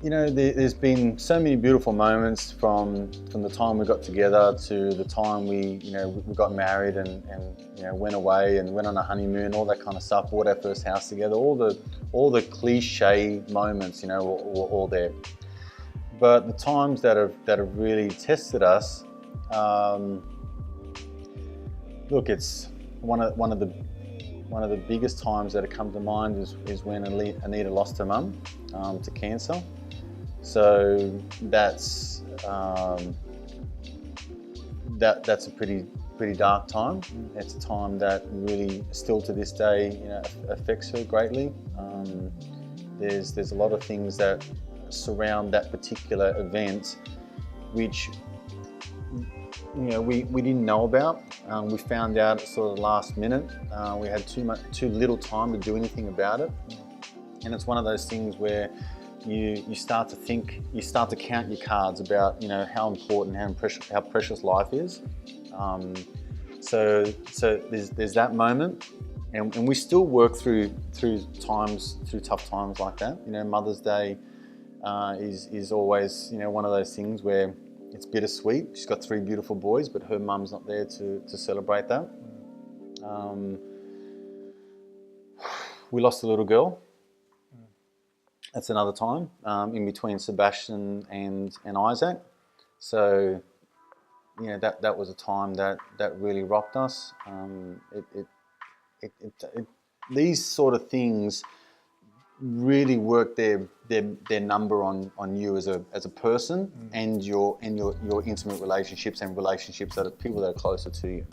there's been so many beautiful moments from the time we got together to the time we got married and went away and went on a honeymoon, all that kind of stuff, bought our first house together, all the cliche moments, were all there. But the times that have really tested us, look, it's one of the biggest times that have come to mind is when Anita lost her mum to cancer. So that's a pretty dark time. It's a time that really still to this day affects her greatly. There's a lot of things that surround that particular event which we didn't know about. We found out at sort of the last minute. We had too little time to do anything about it, and it's one of those things where you start to think, you start to count your cards about how important, how precious life is. So there's that moment, and we still work through tough times like that. Mother's Day is always one of those things where it's bittersweet. She's got 3 beautiful boys, but her mum's not there to celebrate that. We lost a little girl. That's another time, in between Sebastian and Isaac. So, that was a time that really rocked us. These sort of things really work their number on you as a person and your intimate relationships and relationships that are people that are closer to you.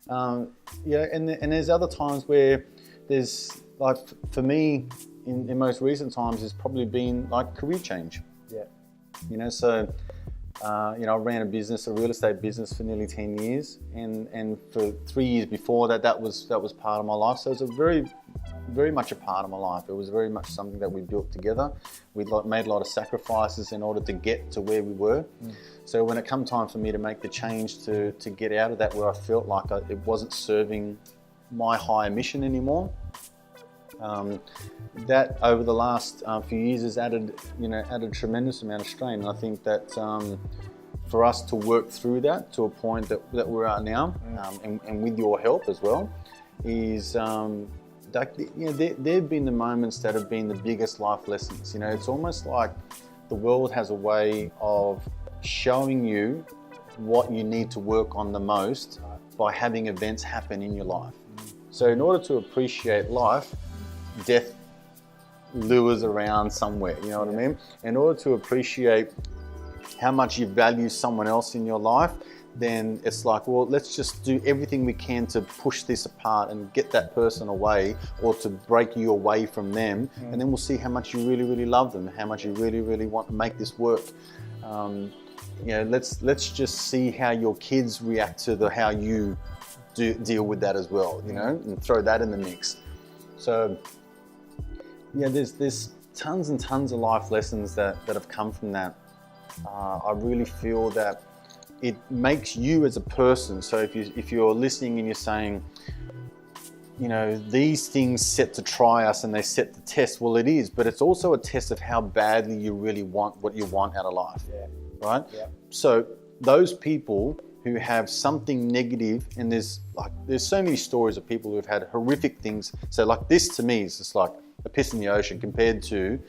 And there's other times where there's, like, for me in most recent times, has probably been like career change. So I ran a real estate business for nearly 10 years, and for 3 years before that was part of my life. So it was a very much a part of my life. It was very much something that we built together. We made a lot of sacrifices in order to get to where we were. So when it come time for me to make the change to get out of that, where I felt like it wasn't serving my higher mission anymore, that over the last few years has added a tremendous amount of strain. And I think that for us to work through that to a point that we're at now, and with your help as well, is there have been the moments that have been the biggest life lessons. You know, it's almost like the world has a way of showing you what you need to work on the most by having events happen in your life. So in order to appreciate life, death lures around somewhere, you know what I mean? In order to appreciate how much you value someone else in your life, then it's like, well, let's just do everything we can to push this apart and get that person away, or to break you away from them, and then we'll see how much you really, really love them, how much you really, really want to make this work. You know, let's just see how your kids react to how you deal with that as well, you know, and throw that in the mix. So yeah, there's tons and tons of life lessons that have come from that. I really feel that it makes you as a person. So if you're listening and you're saying, you know, these things set to try us and they set the test, well, it is, but it's also a test of how badly you really want what you want out of life, right? Yeah. So those people who have something negative, and there's so many stories of people who have had horrific things. So like this to me is just like a piss in the ocean compared to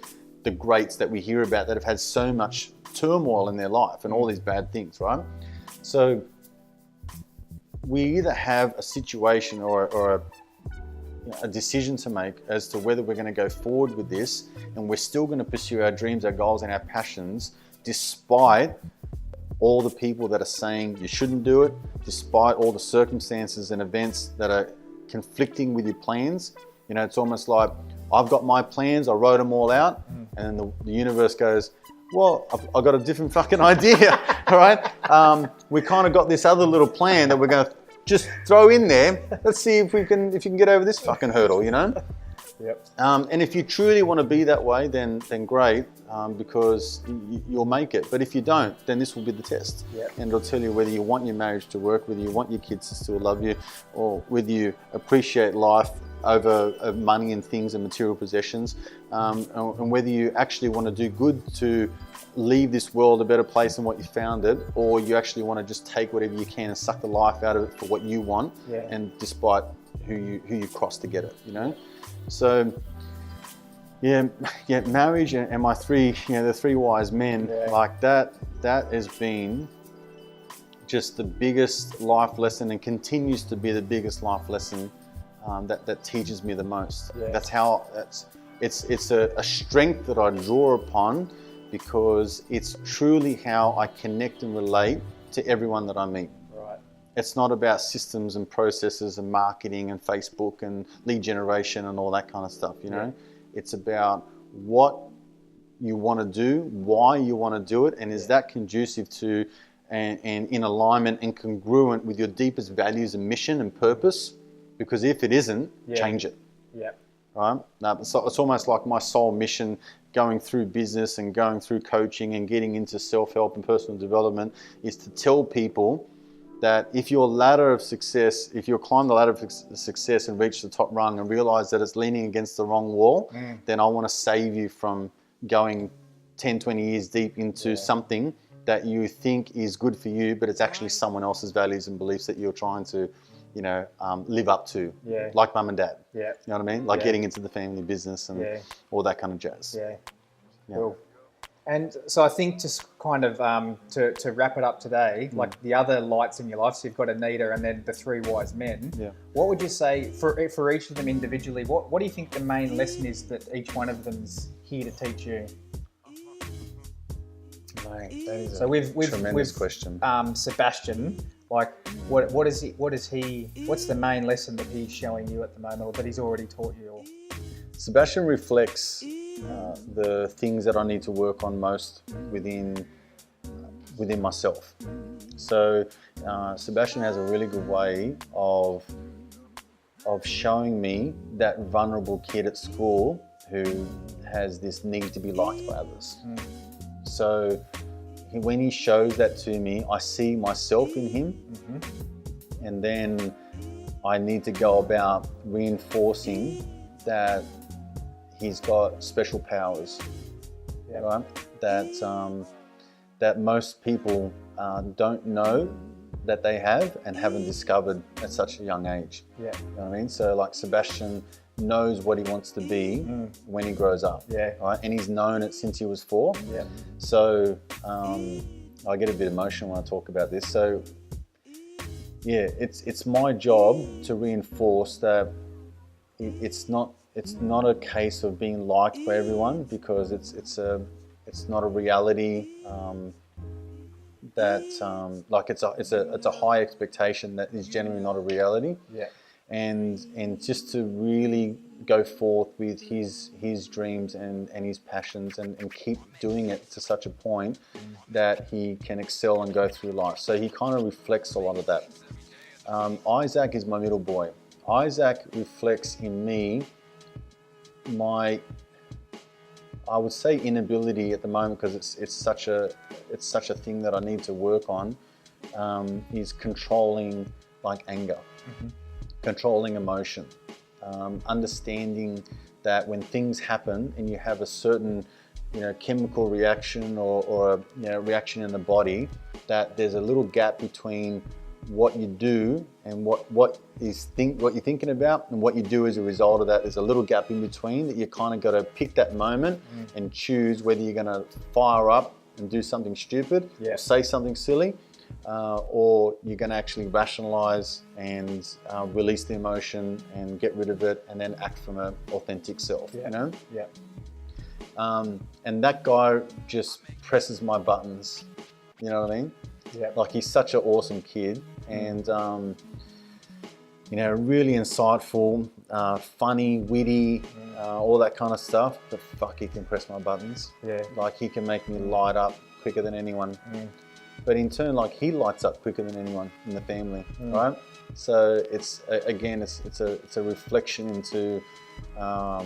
the greats that we hear about that have had so much turmoil in their life and all these bad things, right? So we either have a situation or a decision to make as to whether we're going to go forward with this, and we're still going to pursue our dreams, our goals, and our passions, despite all the people that are saying you shouldn't do it, despite all the circumstances and events that are conflicting with your plans. You know, it's almost like, I've got my plans, I wrote them all out, and the universe goes, well, I've got a different fucking idea, all right? We kind of got this other little plan that we're going to just throw in there. Let's see if you can get over this fucking hurdle, you know? Yep. And if you truly want to be that way, then great, because you'll make it. But if you don't, then this will be the test. Yep. And it'll tell you whether you want your marriage to work, whether you want your kids to still love you, or whether you appreciate life over money and things and material possessions, and whether you actually want to do good to leave this world a better place than what you found it, or you actually want to just take whatever you can and suck the life out of it for what you want, and despite who you cross to get it, you know. So yeah, marriage and my the three wise men, like that has been just the biggest life lesson, and continues to be the biggest life lesson that teaches me the most. It's a strength that I draw upon, because it's truly how I connect and relate to everyone that I meet. Right. It's not about systems and processes and marketing and Facebook and lead generation and all that kind of stuff, you know? It's about what you want to do, why you want to do it, and is that conducive to and in alignment and congruent with your deepest values and mission and purpose? Because if it isn't, change it. Yeah. Right? It's almost like my soul mission going through business and going through coaching and getting into self-help and personal development is to tell people that if your ladder of success, if you climb the ladder of success and reach the top rung and realize that it's leaning against the wrong wall, then I want to save you from going 10, 20 years deep into something that you think is good for you, but it's actually someone else's values and beliefs that you're trying to, live up to, like mum and dad. Yeah. You know what I mean? Like getting into the family business and all that kind of jazz. Yeah. Cool. And so I think just kind of to wrap it up today, like the other lights in your life, so you've got Anita and then the three wise men. Yeah. What would you say for each of them individually? What do you think the main lesson is that each one of them's here to teach you? Mate, that is so we've tremendous question. Sebastian, like what's the main lesson that he's showing you at the moment, or that he's already taught you? Or? Sebastian reflects the things that I need to work on most within myself. So Sebastian has a really good way of showing me that vulnerable kid at school who has this need to be liked by others. So when he shows that to me, I see myself in him, and then I need to go about reinforcing that he's got special powers, right? That most people don't know that they have and haven't discovered at such a young age. Yeah. You know what I mean? So like Sebastian knows what he wants to be when he grows up. Yeah. Right? And he's known it since he was 4. Yeah. So I get a bit emotional when I talk about this. So yeah, it's my job to reinforce that it's not a case of being liked by everyone, because it's not a reality. Like it's a high expectation that is generally not a reality. Yeah. And just to really go forth with his dreams and his passions and keep doing it to such a point that he can excel and go through life. So he kind of reflects a lot of that. Isaac is my middle boy. Isaac reflects in me I would say inability at the moment, because it's such a thing that I need to work on, is controlling like anger, controlling emotion, understanding that when things happen and you have a certain chemical reaction or reaction in the body, that there's a little gap between what you do and what you're thinking about and what you do as a result of that. There's a little gap in between that you kind of got to pick that moment and choose whether you're going to fire up and do something stupid, or say something silly, or you're going to actually rationalize and release the emotion and get rid of it and then act from an authentic self. Yeah. And that guy just presses my buttons. You know what I mean? Yeah. Like, he's such an awesome kid, and really insightful, funny, witty, all that kind of stuff. But fuck, he can press my buttons. Yeah. Like, he can make me light up quicker than anyone. But in turn, like, he lights up quicker than anyone in the family, right? So it's a reflection into my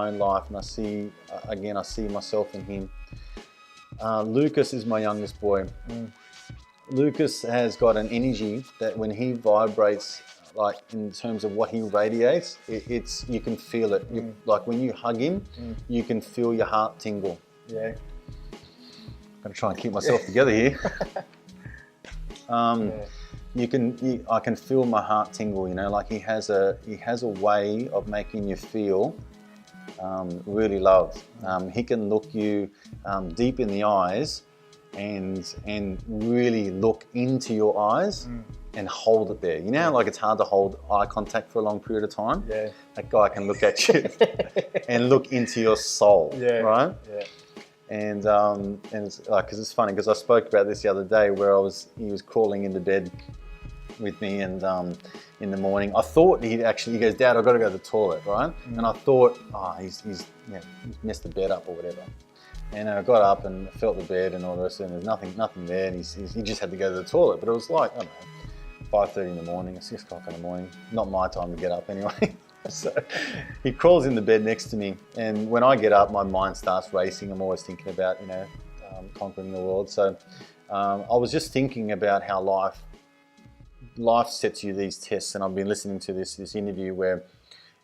own life, and I see myself in him. Lucas is my youngest boy. Lucas has got an energy that when he vibrates, like in terms of what he radiates, you can feel it. Like when you hug him, you can feel your heart tingle. Yeah. I'm gonna try and keep myself together here. I can feel my heart tingle. Like he has a way of making you feel really loved. He can look you deep in the eyes and really look into your eyes and hold it there. Like it's hard to hold eye contact for a long period of time. Yeah. That guy can look at you and look into your soul. Yeah. Right. Yeah. And it's like, because it's funny, because I spoke about this the other day where he was crawling into bed with me, and in the morning I thought he goes, "Dad, I've got to go to the toilet," right? And I thought, he's messed the bed up or whatever. And I got up and felt the bed and all the rest, and there's nothing there, and he just had to go to the toilet. But it was like, I don't know, 5:30 in the morning, 6 o'clock in the morning, not my time to get up anyway. So he crawls in the bed next to me, and when I get up, my mind starts racing. I'm always thinking about conquering the world. So I was just thinking about how life sets you these tests, and I've been listening to this interview where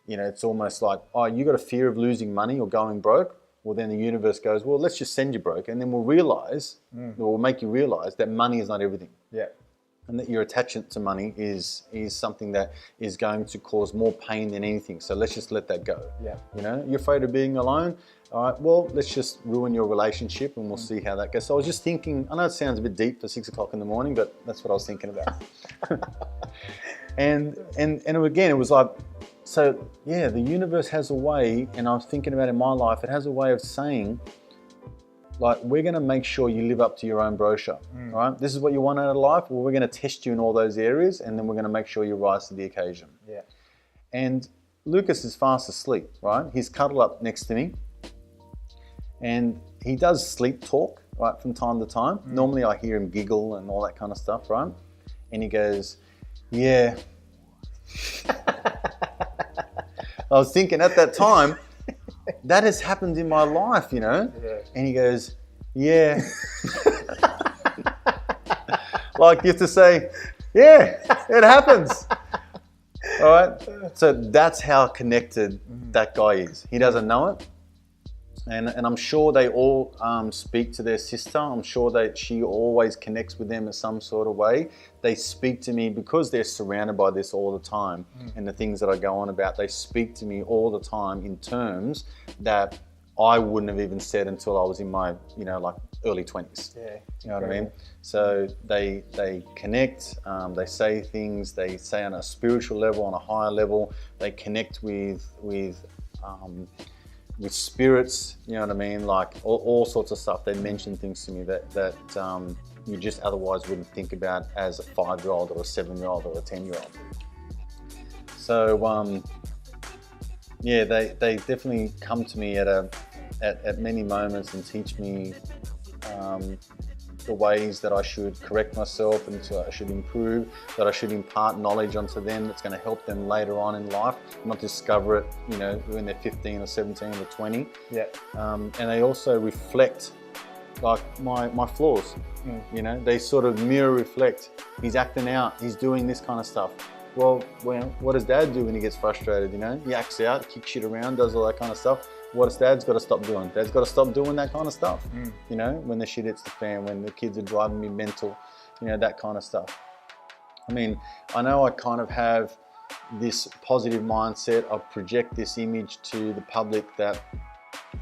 it's almost like, you got a fear of losing money or going broke. Well, then the universe goes, well, let's just send you broke, and then we'll make you realize that money is not everything. Yeah. And that your attachment to money is something that is going to cause more pain than anything. So let's just let that go. Yeah. You're afraid of being alone. All right, well, let's just ruin your relationship and we'll see how that goes. So I was just thinking, I know it sounds a bit deep for 6 o'clock in the morning, but that's what I was thinking about. and again, it was like, so yeah, the universe has a way, and I was thinking about in my life, it has a way of saying, like, we're going to make sure you live up to your own brochure, right? This is what you want out of life. Well, we're going to test you in all those areas, and then we're going to make sure you rise to the occasion. Yeah. And Lucas is fast asleep, right? He's cuddled up next to me, and he does sleep talk, right, from time to time. Normally I hear him giggle and all that kind of stuff, right? And he goes, yeah. I was thinking at that time, that has happened in my life, Yeah. And he goes, yeah. Like you have to say, yeah, it happens. All right. So that's how connected that guy is. He doesn't know it. And I'm sure they all speak to their sister. I'm sure that she always connects with them in some sort of way. They speak to me because they're surrounded by this all the time. And the things that I go on about, they speak to me all the time in terms that I wouldn't have even said until I was in my, like early 20s. Yeah. You know what I mean? So they connect, they say things, they say on a spiritual level, on a higher level, they connect with spirits, you know what I mean? Like all sorts of stuff. They mention things to me that you just otherwise wouldn't think about as a 5-year-old or a 7-year-old or a 10-year-old. So yeah, they definitely come to me at many moments and teach me the ways that I should correct myself and I should improve, that I should impart knowledge onto them that's going to help them later on in life, not discover it, when they're 15 or 17 or 20. Yeah. And they also reflect like my flaws. They sort of mirror reflect. He's acting out, he's doing this kind of stuff. Well, what does Dad do when he gets frustrated? He acts out, kicks shit around, does all that kind of stuff. What does Dad's got to stop doing? Dad's got to stop doing that kind of stuff. When the shit hits the fan, when the kids are driving me mental, that kind of stuff. I mean, I know I kind of have this positive mindset. I project this image to the public that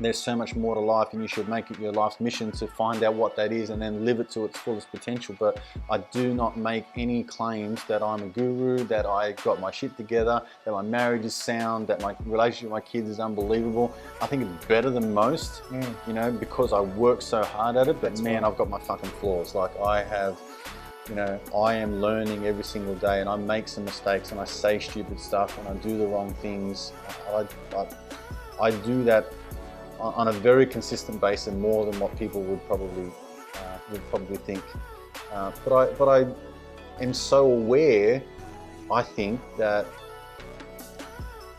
there's so much more to life and you should make it your life's mission to find out what that is and then live it to its fullest potential. But I do not make any claims that I'm a guru, that I got my shit together, that my marriage is sound, that my relationship with my kids is unbelievable. I think it's better than most, because I work so hard at it. But man, I've got my fucking flaws. Like I have, I am learning every single day and I make some mistakes and I say stupid stuff and I do the wrong things. I do that on a very consistent basis, more than what people would probably think. But I am so aware, I think, that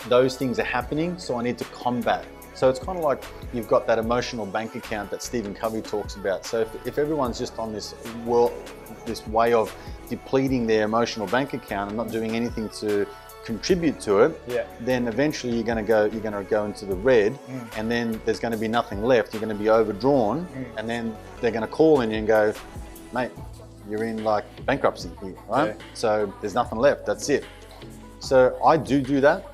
those things are happening, so I need to combat. So it's kind of like you've got that emotional bank account that Stephen Covey talks about. So if everyone's just on this way of depleting their emotional bank account and not doing anything to contribute to it, then eventually you're going to go into the red, and then there's going to be nothing left. You're going to be overdrawn, and then they're going to call in you and go, mate, you're in like bankruptcy here, right? So there's nothing left. That's it. So I do that,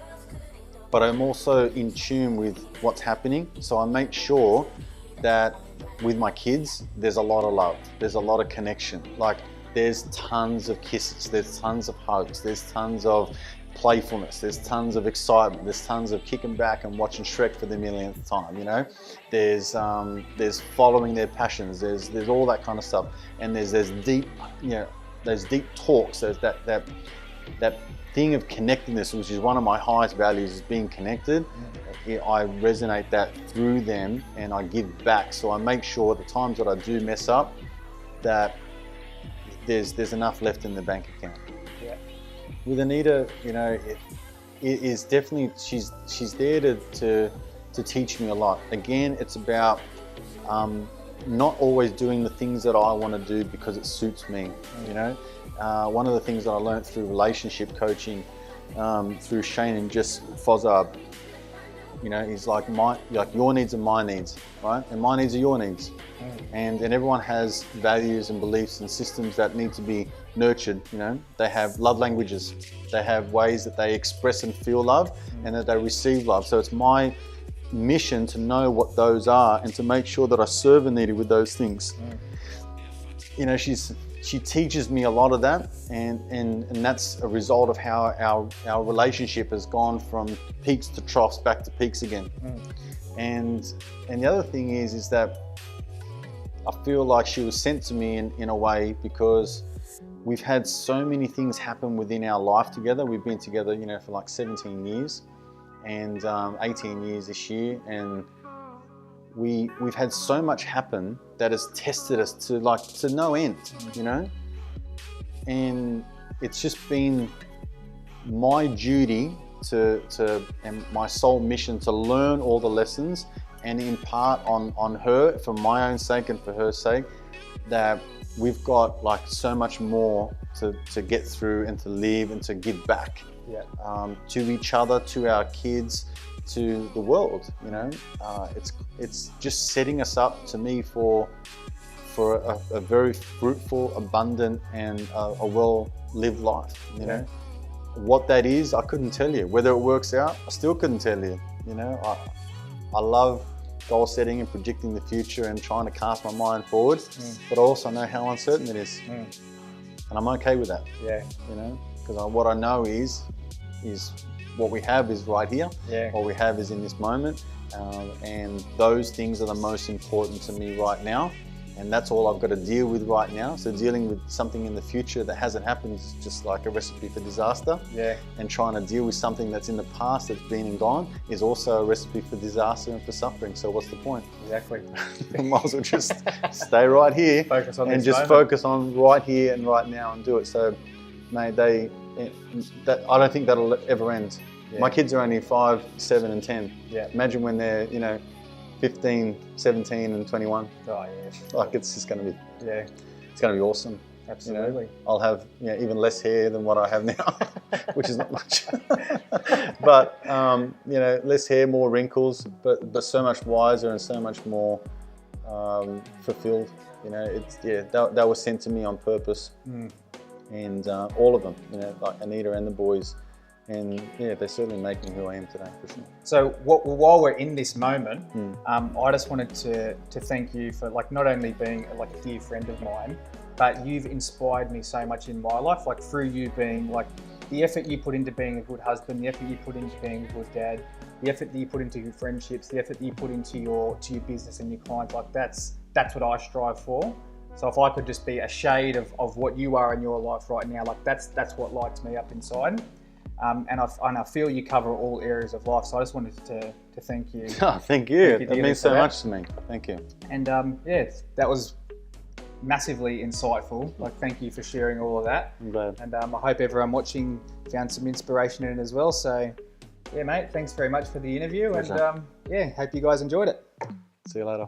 but I'm also in tune with what's happening. So I make sure that with my kids, there's a lot of love. There's a lot of connection. Like there's tons of kisses. There's tons of hugs. There's tons of playfulness, there's tons of excitement, there's tons of kicking back and watching Shrek for the millionth time, there's following their passions, there's all that kind of stuff, and there's deep, those deep talks, there's that thing of connectedness, which is one of my highest values, is being connected. I resonate that through them and I give back. So I make sure the times that I do mess up, that there's enough left in the bank account. With Anita, it is definitely, she's there to teach me a lot. Again, it's about not always doing the things that I want to do because it suits me. One of the things that I learned through relationship coaching, through Shane and Jess Fozzard, he's like your needs are my needs, right? And my needs are your needs. And everyone has values and beliefs and systems that need to be nurtured. They have love languages, they have ways that they express and feel love, and that they receive love. So it's my mission to know what those are and to make sure that I serve Anita with those things. She teaches me a lot of that, and that's a result of how our relationship has gone from peaks to troughs back to peaks again. And the other thing is that I feel like she was sent to me in a way because we've had so many things happen within our life together. We've been together, for like 17 years and 18 years this year, and we've had so much happen that has tested us to no end, and it's just been my duty and my sole mission to learn all the lessons and impart on her, for my own sake and for her sake, that we've got like so much more to get through and to live and to give back to each other, to our kids, to the world. You know, it's just setting us up, to me, for a very fruitful, abundant, and a well-lived life. You know, what that is, I couldn't tell you. Whether it works out, I still couldn't tell you. You know, I love goal setting and predicting the future and trying to cast my mind forward, but I also know how uncertain it is, and I'm okay with that. Yeah, you know, because what I know is what we have is right here. Yeah, what we have is in this moment, and those things are the most important to me right now. And that's all I've got to deal with right now. So dealing with something in the future that hasn't happened is just like a recipe for disaster. Yeah. And trying to deal with something that's in the past, that's been and gone, is also a recipe for disaster and for suffering. So what's the point? Exactly. Might as well just stay right here and just focus on right here and right now and do it. So, mate, I don't think that'll ever end. Yeah. My kids are only 5, 7, and 10. Yeah. Imagine when they're, you know, 15, 17, and 21. Oh yeah. Like, it's just going to be, it's going to be awesome. Absolutely. You know, I'll have even less hair than what I have now, which is not much. But you know, less hair, more wrinkles, but so much wiser and so much more fulfilled. You know, it's that was sent to me on purpose, and all of them. You know, like Anita and the boys. And yeah, they certainly make me who I am today, for sure. So while we're in this moment, I just wanted to thank you for like not only being like a dear friend of mine, but you've inspired me so much in my life. Like through you being like the effort you put into being a good husband, the effort you put into being a good dad, the effort that you put into your friendships, the effort that you put into your business and your clients. Like that's what I strive for. So if I could just be a shade of what you are in your life right now, like that's what lights me up inside. And I feel you cover all areas of life, so I just wanted to thank you. Oh, thank you. That means so much to me. Thank you. And that was massively insightful. Like, thank you for sharing all of that. I'm glad. And I hope everyone watching found some inspiration in it as well. So, yeah, mate, thanks very much for the interview. Pleasure. And hope you guys enjoyed it. See you later.